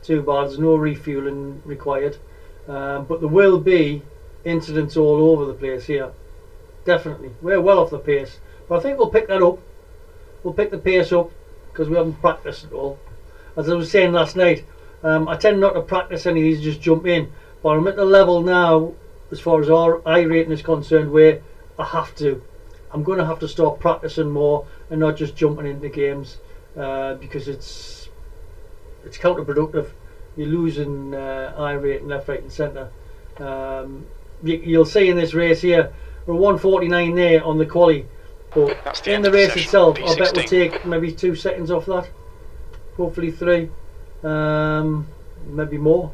too bad. There's no refueling required, but there will be incidents all over the place here. Definitely, we're well off the pace, but I think we'll pick that up. We'll pick the pace up because we haven't practiced at all. As I was saying last night, I tend not to practice any of these, just jump in. But I'm at the level now, as far as our iRating is concerned, where I have to. I'm going to have to start practicing more and not just jumping into games because it's counterproductive. You're losing iRating left, right and centre. You'll see in this race here, we're 149 there on the quali, but in the race itself, I bet we'll take maybe 2 seconds off that. Hopefully 3, maybe more,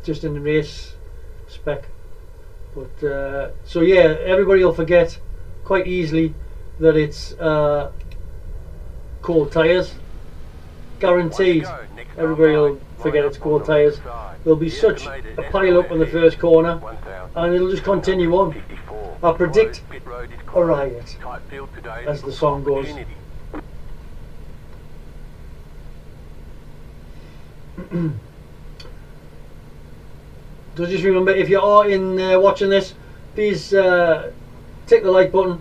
just in the race spec. But so yeah, everybody will forget quite easily that it's cold tyres. Guaranteed, everybody will forget it's cold tyres. There'll be such a pile up on the first corner, and it'll just continue on. I predict a riot, as the song goes. So just remember, if you are in watching this, please tick the like button,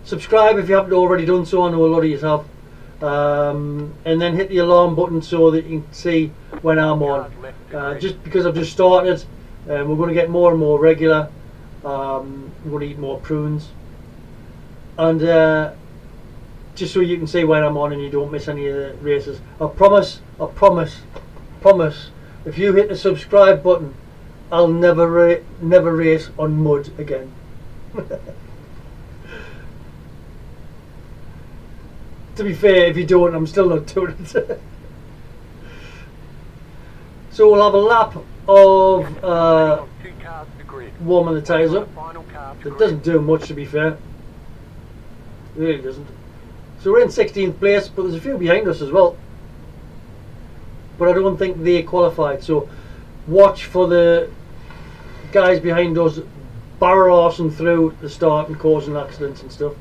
subscribe if you haven't already done so. I know a lot of you have, and then hit the alarm button so that you can see when I'm on. Just because I've just started, we're going to get more and more regular. We're going to eat more prunes, and just so you can see when I'm on and you don't miss any of the races. I promise. If you hit the subscribe button, I'll never race on mud again. To be fair, if you don't, I'm still not doing it. So we'll have a lap of 2 cars to grid. warming the tyres up. Final car to It grid. doesn't do much, to be fair. It really doesn't. So we're in 16th place, but there's a few behind us as well. But I don't think they qualified. So watch for the guys behind us barrel arsing through the start and causing accidents and stuff.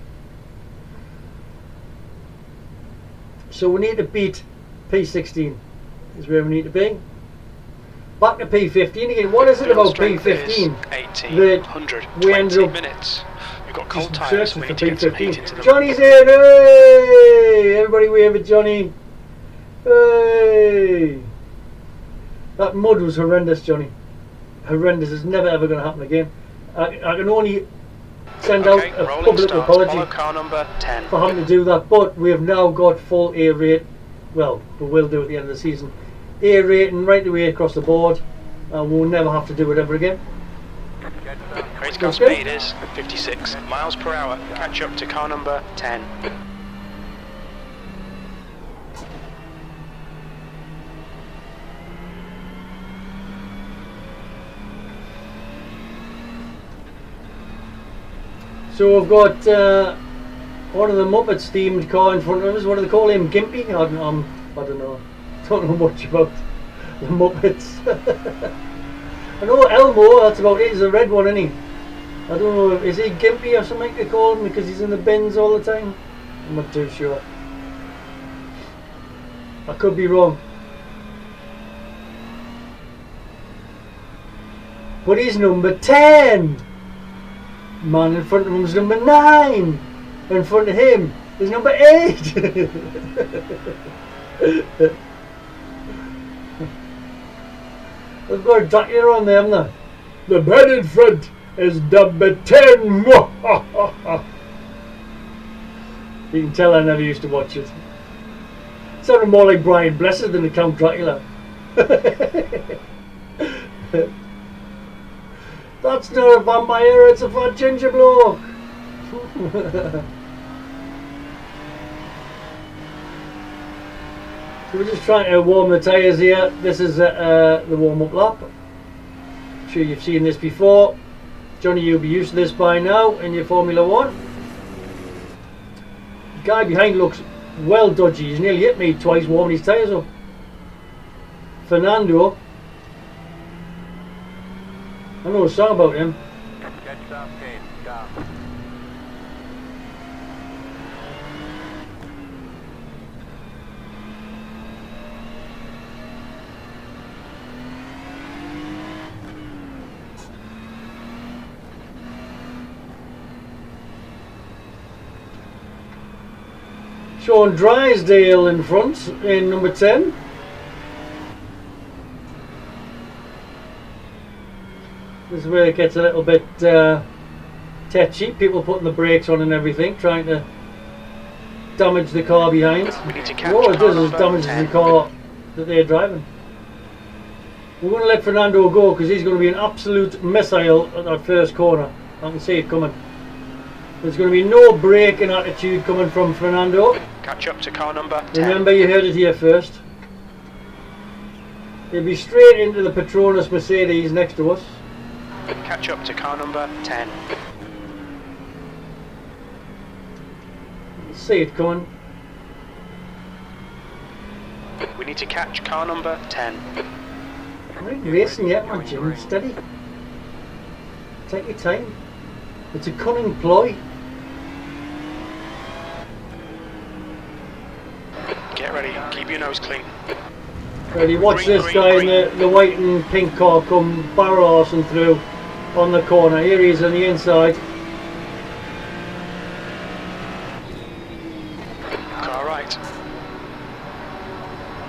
So we need to beat P16 is where we need to be. Back to P15 again. What is it about P15? 1800. we ended 20 up minutes. We've got cold just tyres. searching We for need to get some heat into P15. them. Johnny's in! Hey! Everybody wave at Johnny. Hey! That mud was horrendous, Johnny. Horrendous. It's never ever going to happen again. I can only send Okay, out a rolling public start. apology Follow car number 10. for having to do that, but we have now got full A rate. Well, we will do at the end of the season. A rating right the way across the board, and we'll never have to do it ever again. Race car Okay. speed is 56 miles per hour. Catch up to car number 10. So we've got one of the Muppets themed car in front of us. What do they call him? Gimpy? I don't know. Don't know much about the Muppets. I know Elmo, that's about it. He's a red one, isn't he? I don't know, is he Gimpy or something they call him because he's in the bins all the time? I'm not too sure. I could be wrong. But he's number 10! Man in front of him is number 9! In front of him is number 8! They've got a Dracula on there, haven't they? The man in front is number 10! You can tell I never used to watch it. It sounded more like Brian Blessed than the Count Dracula. That's not a vampire, it's a fat ginger bloke. So we're just trying to warm the tyres here. This is the warm-up lap. I'm sure you've seen this before. Johnny, you'll be used to this by now in your Formula 1. The guy behind looks well dodgy. He's nearly hit me twice warming his tyres up. Fernando. I know a song about him. Catch up 10 car. Sean Drysdale in front in number 10. This is where it gets a little bit tetchy. People putting the brakes on and everything, trying to damage the car behind. We need to catch All it car does is number damages 10. the car that they're driving. We're going to let Fernando go because he's going to be an absolute missile at that first corner. I can see it coming. There's going to be no braking attitude coming from Fernando. Catch up to car number 10. Remember, you heard it here first. He'll be straight into the Petronas Mercedes next to us. Catch up to car number 10. See it coming. We need to catch car number 10. I ain't racing yet, man, Jim. Steady. Take your time. It's a cunning ploy. Get ready. Keep your nose clean. Ready, watch Green, this green, guy green. in the white and pink car come barrel arsing through on the corner. Here he is on the inside. Car right.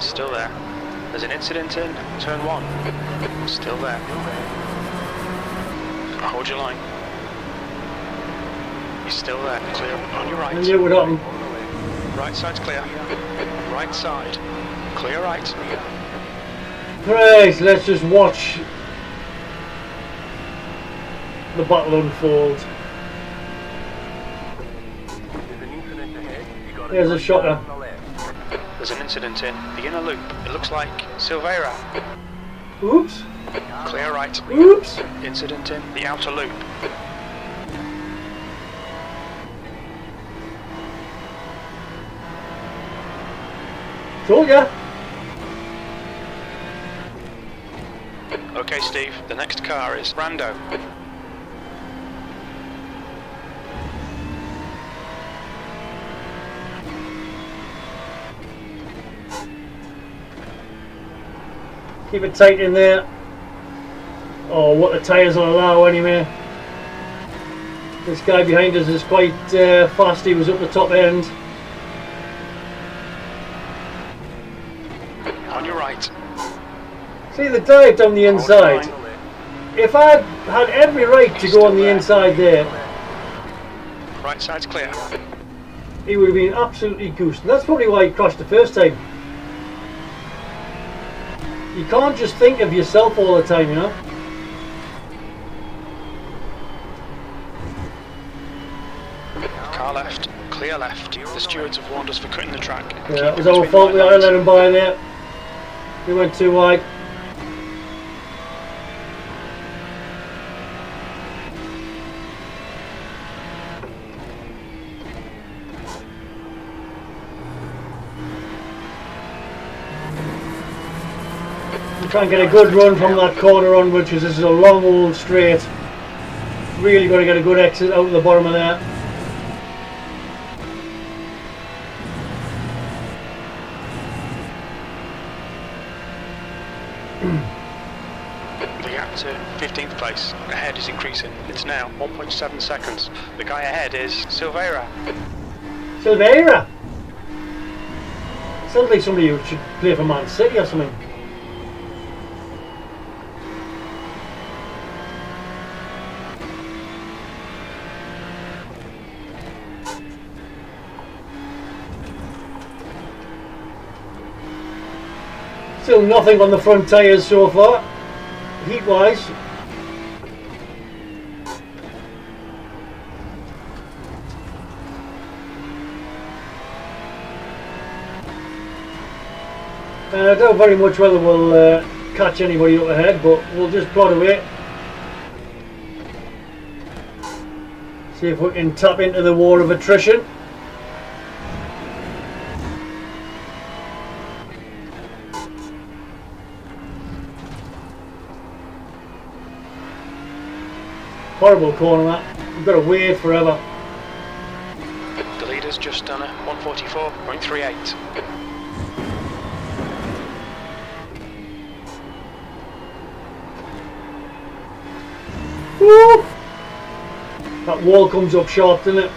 Still there. There's an incident in turn 1. Still there. Hold your line. He's still there. Clear on your I right. knew it would happen. Right side's clear. Right side. Clear right. Right, let's just watch the battle unfold. There's an incident ahead. You got There's a shotter. on the left. There's an incident in the inner loop. It looks like Silveira. Oops, Clear right. oops. Incident in the outer loop. Told ya. Okay, Steve. The next car is Brando. Keep it tight in there. Oh, what the tyres will allow anyway. This guy behind us is quite fast. He was up the top end. On your right. See the dive down the inside. line. If I had every right to go on the inside there, Right side's clear. he would have been absolutely goosed. That's probably why he crashed the first time. You can't just think of yourself all the time, you know. Car left. Clear left. The stewards have warned us for cutting the track. Yeah, it was our fault. We had to let him by there. He went too wide. Try and get a good run from that corner onwards, because this is a long old straight. Really got to get a good exit out of the bottom of there. The gap to 15th place. Ahead is increasing. It's now 1.7 seconds. The guy ahead is Silveira. Silveira! Sounds like somebody who should play for Man City or something. Still nothing on the front tyres so far, heat wise. I doubt very much whether we'll catch anybody up ahead, but we'll just plod away. See if we can tap into the war of attrition. Horrible corner that. We've got to wait forever. The leader's just done a 144.38. Woo! That wall comes up sharp, doesn't it?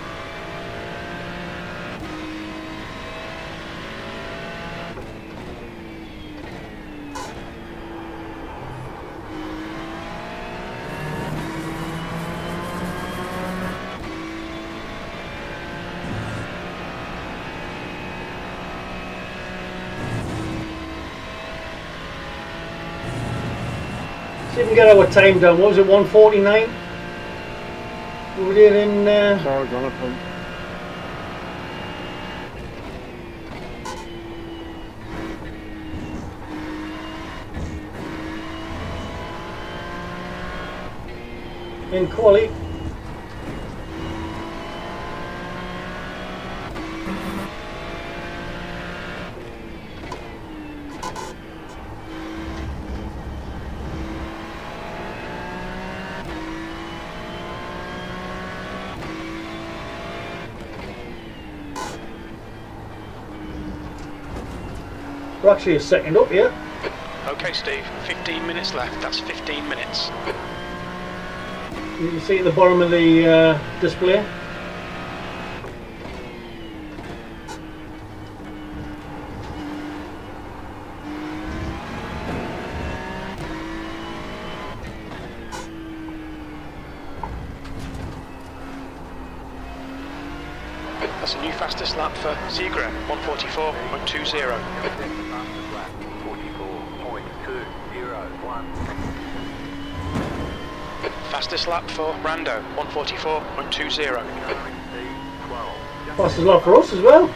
See if we can get our time down. What was it, 149? We did in... Sorry, Jonathan. in quali. We're actually a second up here. Okay, Steve, 15 minutes left. That's 15 minutes. You can see at the bottom of the display. That's a new fastest lap for Seagram, 144.20. Fastest lap for Brando, 144.20. Fastest lap for us as well.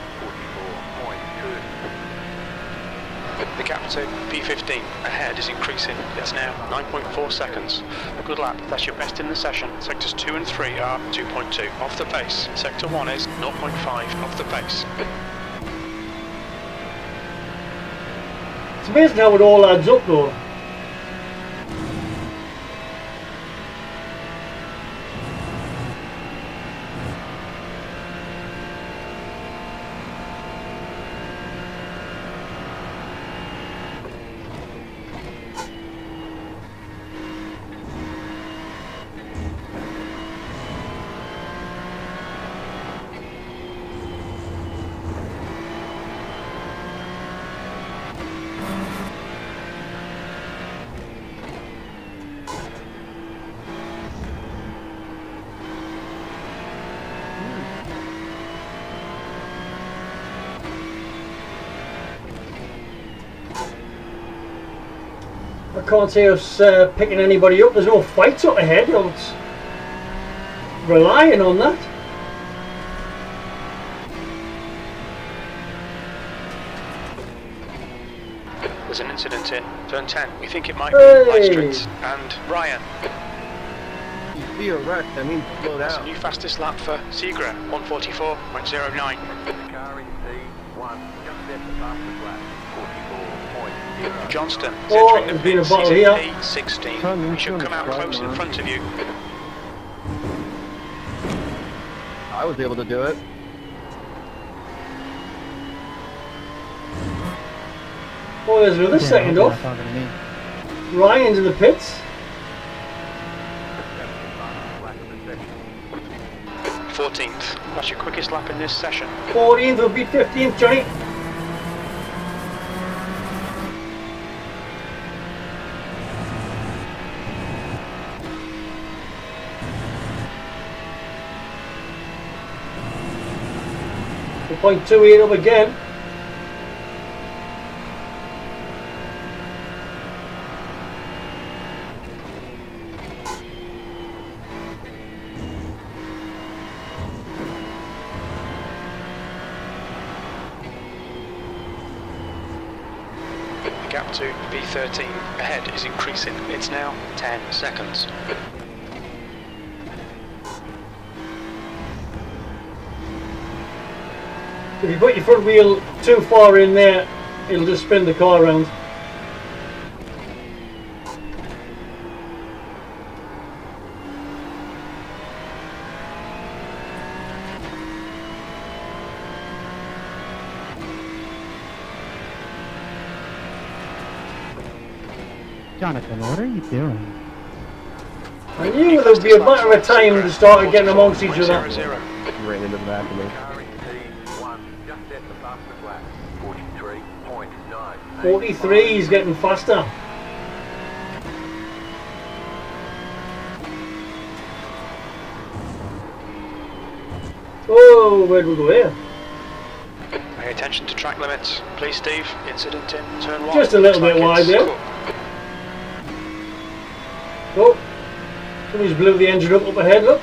The gap to P15 ahead is increasing. It's now 9.4 seconds. A good lap. That's your best in the session. Sectors 2 and 3 are 2.2 off the pace. Sector 1 is 0.5 off the pace. It's amazing how it all adds up though. I can't see us picking anybody up. There's no fights up ahead. It's relying on that. There's an incident in turn 10. We think it might be Light Street. And Ryan. You be a wreck, I mean, slow That's a down. new fastest lap for Seagram, 144.09. Johnston is Oh, entering there's the been a pits. bottle He's here. at P16. Turn He should into come out him, close in man. front of you. I was able to do it. Oh, there's another second off. Ryan's in the pits. 14th. That's your quickest lap in this session. 14th will beat 15th, Johnny. The 0.28 up again. The gap to B13 ahead is increasing. It's now 10 seconds. If you put your front wheel too far in there, it'll just spin the car around. Jonathan, what are you doing? I knew there would be a matter of time to start getting amongst each other. 0-0. Ran into the back of me. 43, he's getting faster. Oh, where'd we go here? Pay attention to track limits. Please, Steve. Incident in turn 1. Just a little Looks bit like wide it's there. cool. Oh, somebody's blew the engine up ahead, look.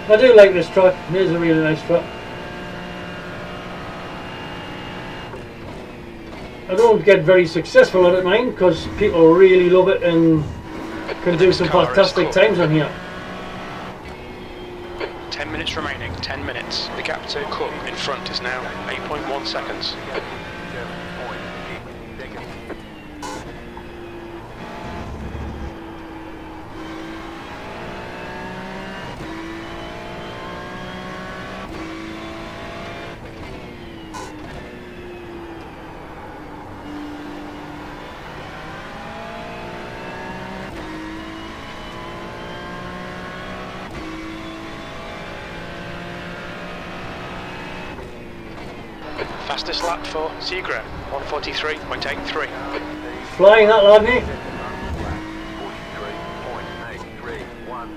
I do like this truck. It is a really nice truck. I don't get very successful at it, mine, because people really love it and can do some Car is fantastic cool. times on here. 10 minutes remaining, 10 minutes. The gap to Cook in front is now 8.1 seconds. 7.6 seconds. Fastest lap for Seagram, 143.83. Flying that lad, mate. 43.831.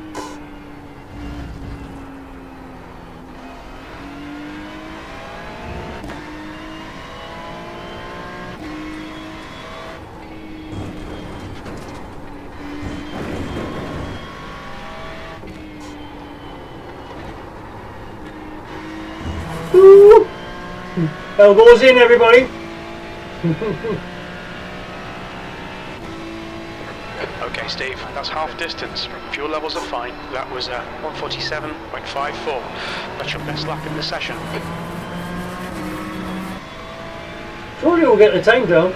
Woo! Elbows in, everybody. Okay, Steve, that's half distance. Fuel levels are fine. That was 147.54. That's your best lap in the session. Surely we'll get the time down.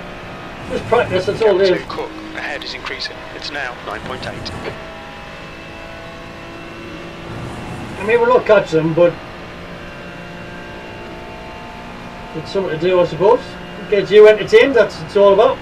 Just practice, that's all it Gap is. to Cook ahead is increasing. It's now 9.8. I mean, we'll not catch them, but it's something to do, I suppose. It gets you entertained, that's what it's all about.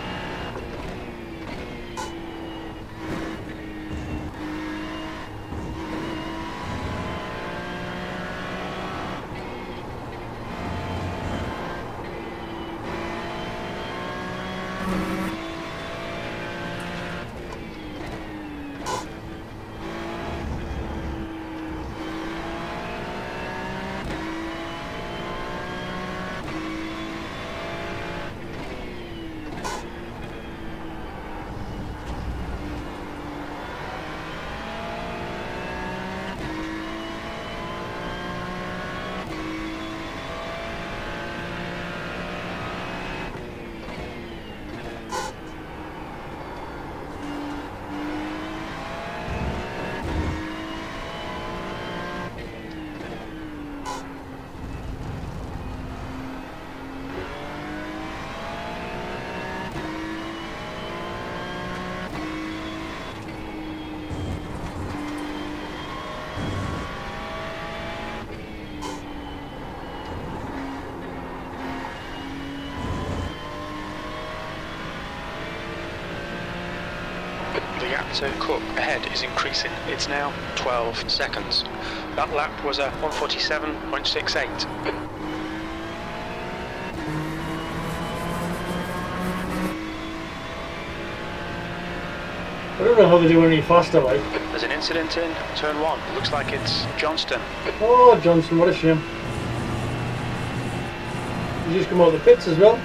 The gap to Cook ahead is increasing. It's now 12 seconds. That lap was 147.68. I don't know how they do any faster, like. There's an incident in turn 1. Looks like it's Johnston. Oh, Johnson, what a shame. You just come out of the pits as well.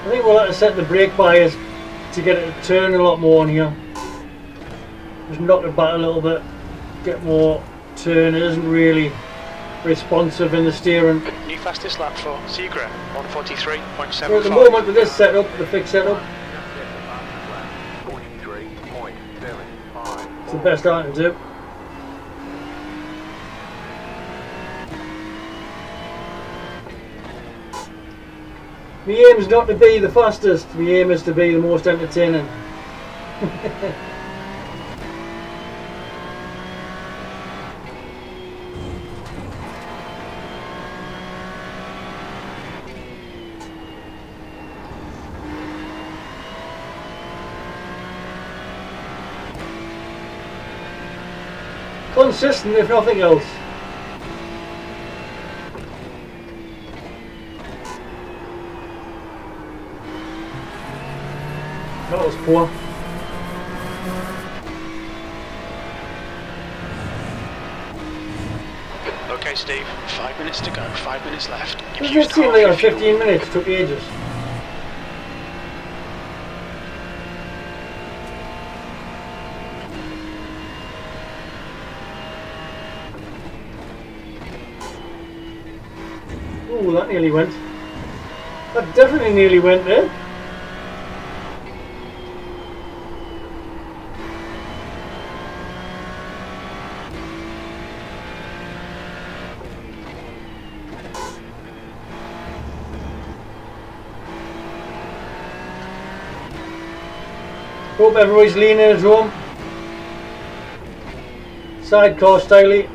I think we'll have to set the brake bias to get it to turn a lot more on here. Just knock it back a little bit, get more turn. It isn't really responsive in the steering. New fastest lap for Seagram, 143.75. So at the moment with this setup, the fixed setup, 43.75. it's the best I can do. My aim is not to be the fastest, my aim is to be the most entertaining. Consistent if nothing else. That was poor. Okay, Steve. 5 minutes to go. 5 minutes left. You've Doesn't used it seem half like your a fuel. 15 minutes took ages? Oh, that nearly went. That definitely nearly went there. Hope everybody's leaning at home. Sidecar styly.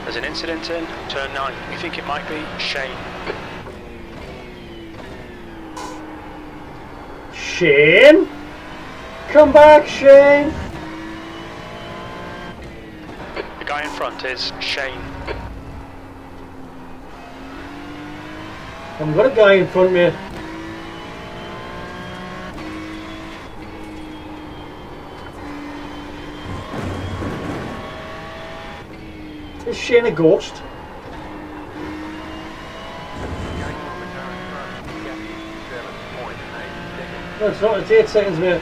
There's an incident in turn 9. We think it might be Shane. Shane? Come back, Shane! The guy in front is Shane. I've got a guy in front of me. Is Shane a ghost? No, it's not. It's 8 seconds, mate.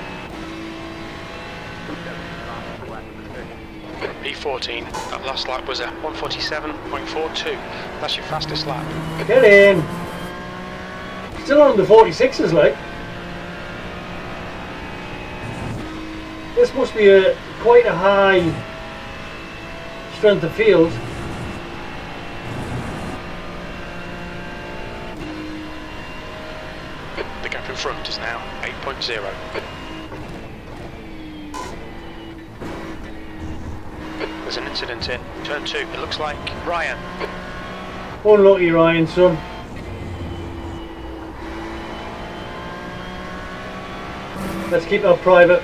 E14. That last lap was a 147.42. That's your fastest lap. Get in! Still on the 46s, like. This must be quite a high strength of field. The gap in front is now 8.0. There's an incident in turn 2. It looks like Ryan. Unlucky Ryan, son. Let's keep that private.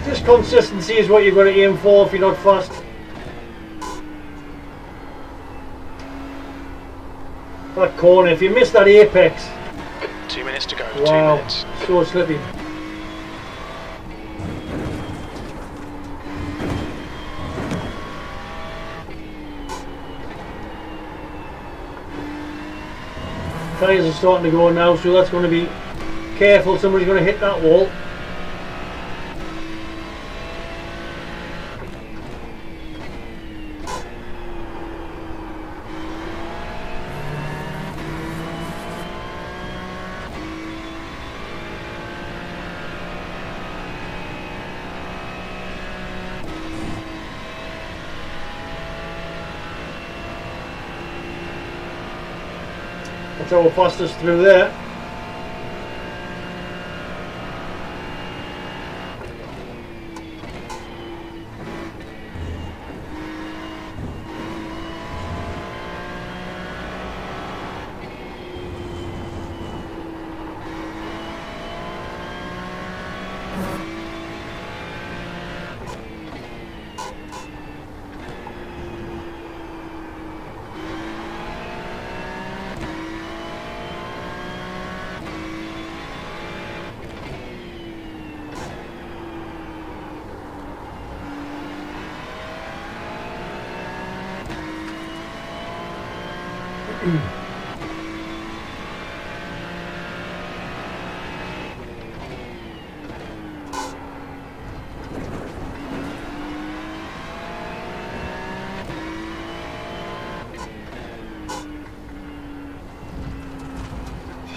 Just consistency is what you've got to aim for if you're not fast. That corner, if you miss that apex. 2 minutes to go. Wow, 2 minutes. so slippy. Tyres are starting to go now, so that's going to be careful. Somebody's going to hit that wall. That's our fastest through there.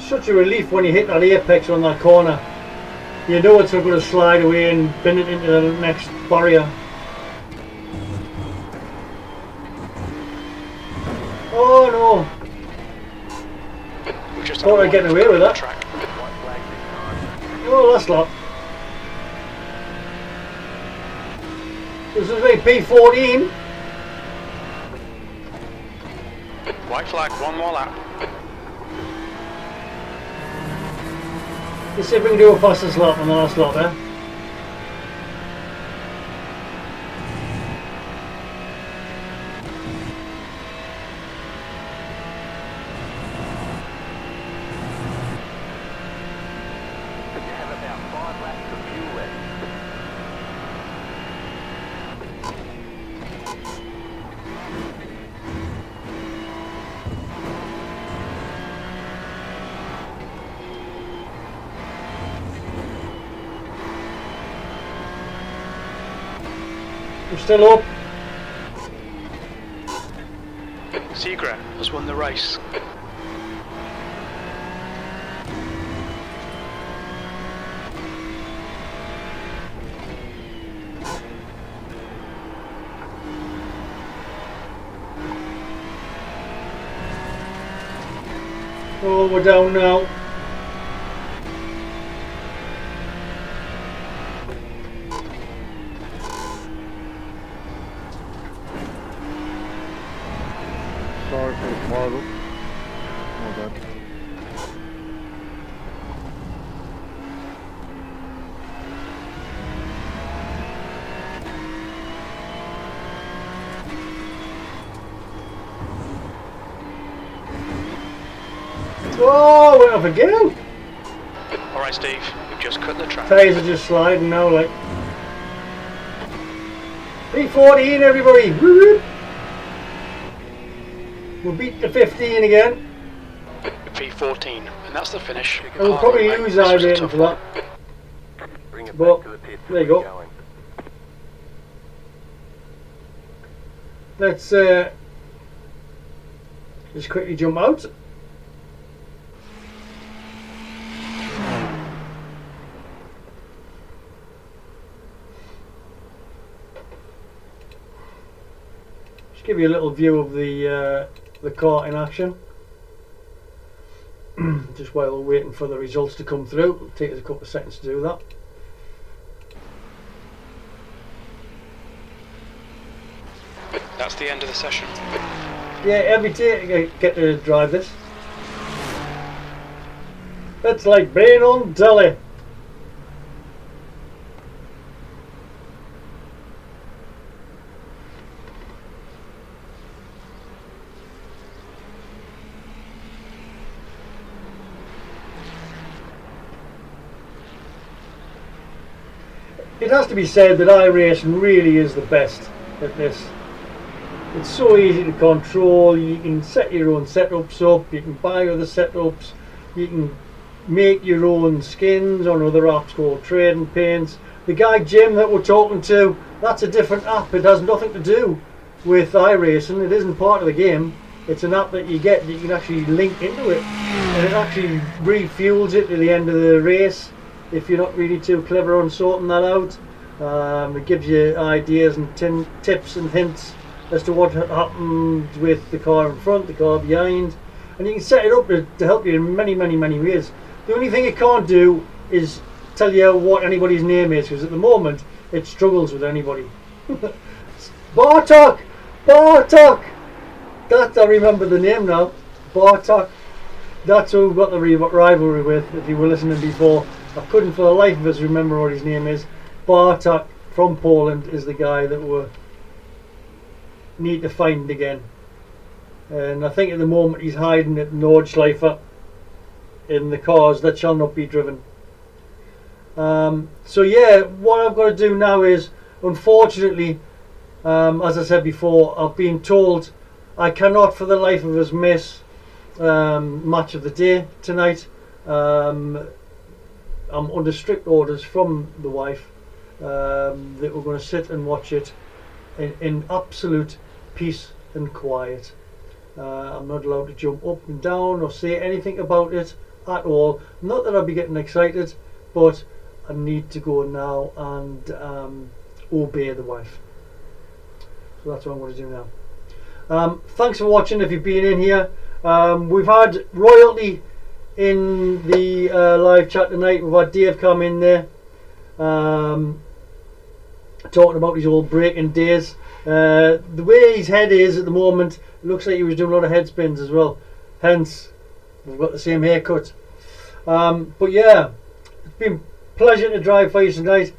Such a relief when you hit that apex on that corner. You know it's not going to slide away and bin it into the next barrier. Oh no! We've just Thought had I'd get one away with that. track. Oh, last lap. This is me, P14. White flag, one more lap. Let's see if we can do a fastest lap on the last lap there. You have about 5 laps of fuel left. We're still up. Seagra has won the race. Oh, we're down now. Sorry for the marble. Oh god. Oh, went off again. Alright Steve, we've just cut the track. Tyres are just sliding now, like. P14, everybody. Woo-hoo. We'll beat the 15 again. P14, and that's the finish. And we'll probably use our rating for that. Bring it Well, back to the pits. there you go. Going. Let's just quickly jump out. Just give you a little view of the car in action. Just while we're waiting for the results to come through. It'll take us a couple of seconds to do that. That's the end of the session. Yeah, every day I get to drive this. It's like being on telly. It has to be said that iRacing really is the best at this. It's so easy to control. You can set your own setups up, you can buy other setups, you can make your own skins on other apps called Trading Paints. The guy Jim that we're talking to, that's a different app. It has nothing to do with iRacing. It isn't part of the game. It's an app that you get that you can actually link into it, and it actually refuels it at the end of the race if you're not really too clever on sorting that out. It gives you ideas and tips and hints as to what happens with the car in front, the car behind, and you can set it up to help you in many ways. The only thing it can't do is tell you what anybody's name is, because at the moment it struggles with anybody. Bartok! Bartok! That, I remember the name now. Bartok. That's who we've got the rivalry with, if you were listening before. I couldn't for the life of us remember what his name is. Bartok from Poland is the guy that we need to find again. And I think at the moment he's hiding at Nordschleife in the cars that shall not be driven. So yeah, what I've got to do now is, unfortunately, as I said before, I've been told I cannot for the life of us miss Match of the Day tonight. I'm under strict orders from the wife that we're going to sit and watch it in absolute peace and quiet. I'm not allowed to jump up and down or say anything about it at all. Not that I'll be getting excited, but I need to go now and obey the wife. So that's what I'm going to do now. Thanks for watching if you've been in here. We've had royalty in the live chat tonight. We've had Dave come in there, talking about his old breaking days. The way his head is at the moment, it looks like he was doing a lot of head spins as well. Hence, we've got the same haircut. But yeah, it's been a pleasure to drive for you tonight.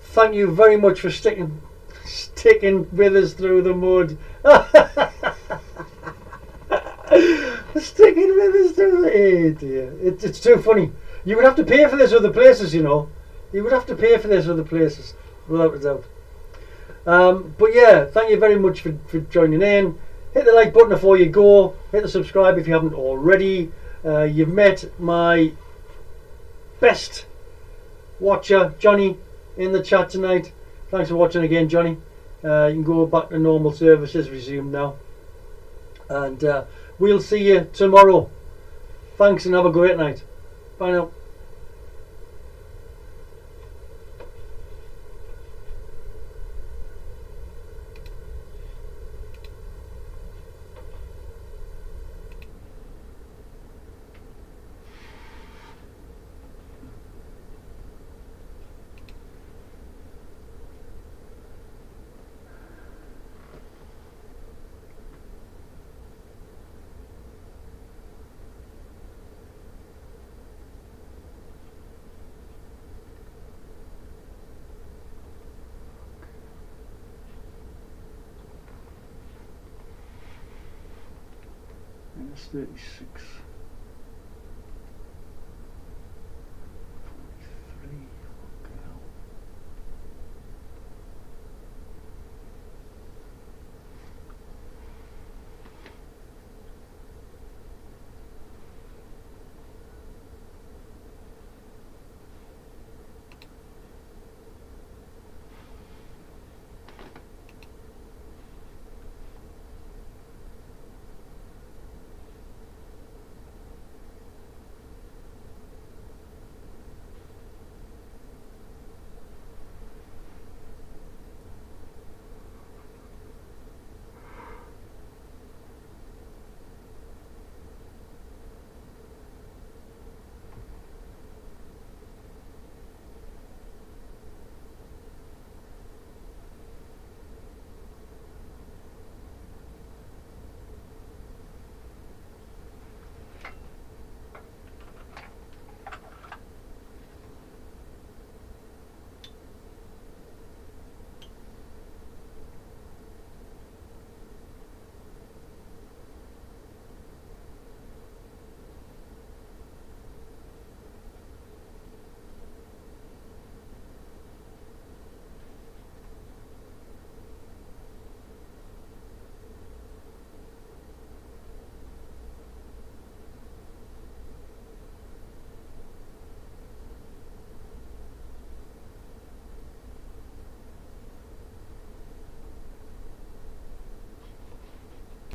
Thank you very much for sticking with us through the mud. Sticking with us through the... Oh dear. It's too funny. You would have to pay for this other places, you know. You would have to pay for this other places, without a doubt. But yeah, thank you very much for joining in. Hit the like button before you go. Hit the subscribe if you haven't already. You've met my best watcher, Johnny, in the chat tonight. Thanks for watching again, Johnny. You can go back to normal services, resume now. And we'll see you tomorrow. Thanks and have a great night. Bye now. Minus 36.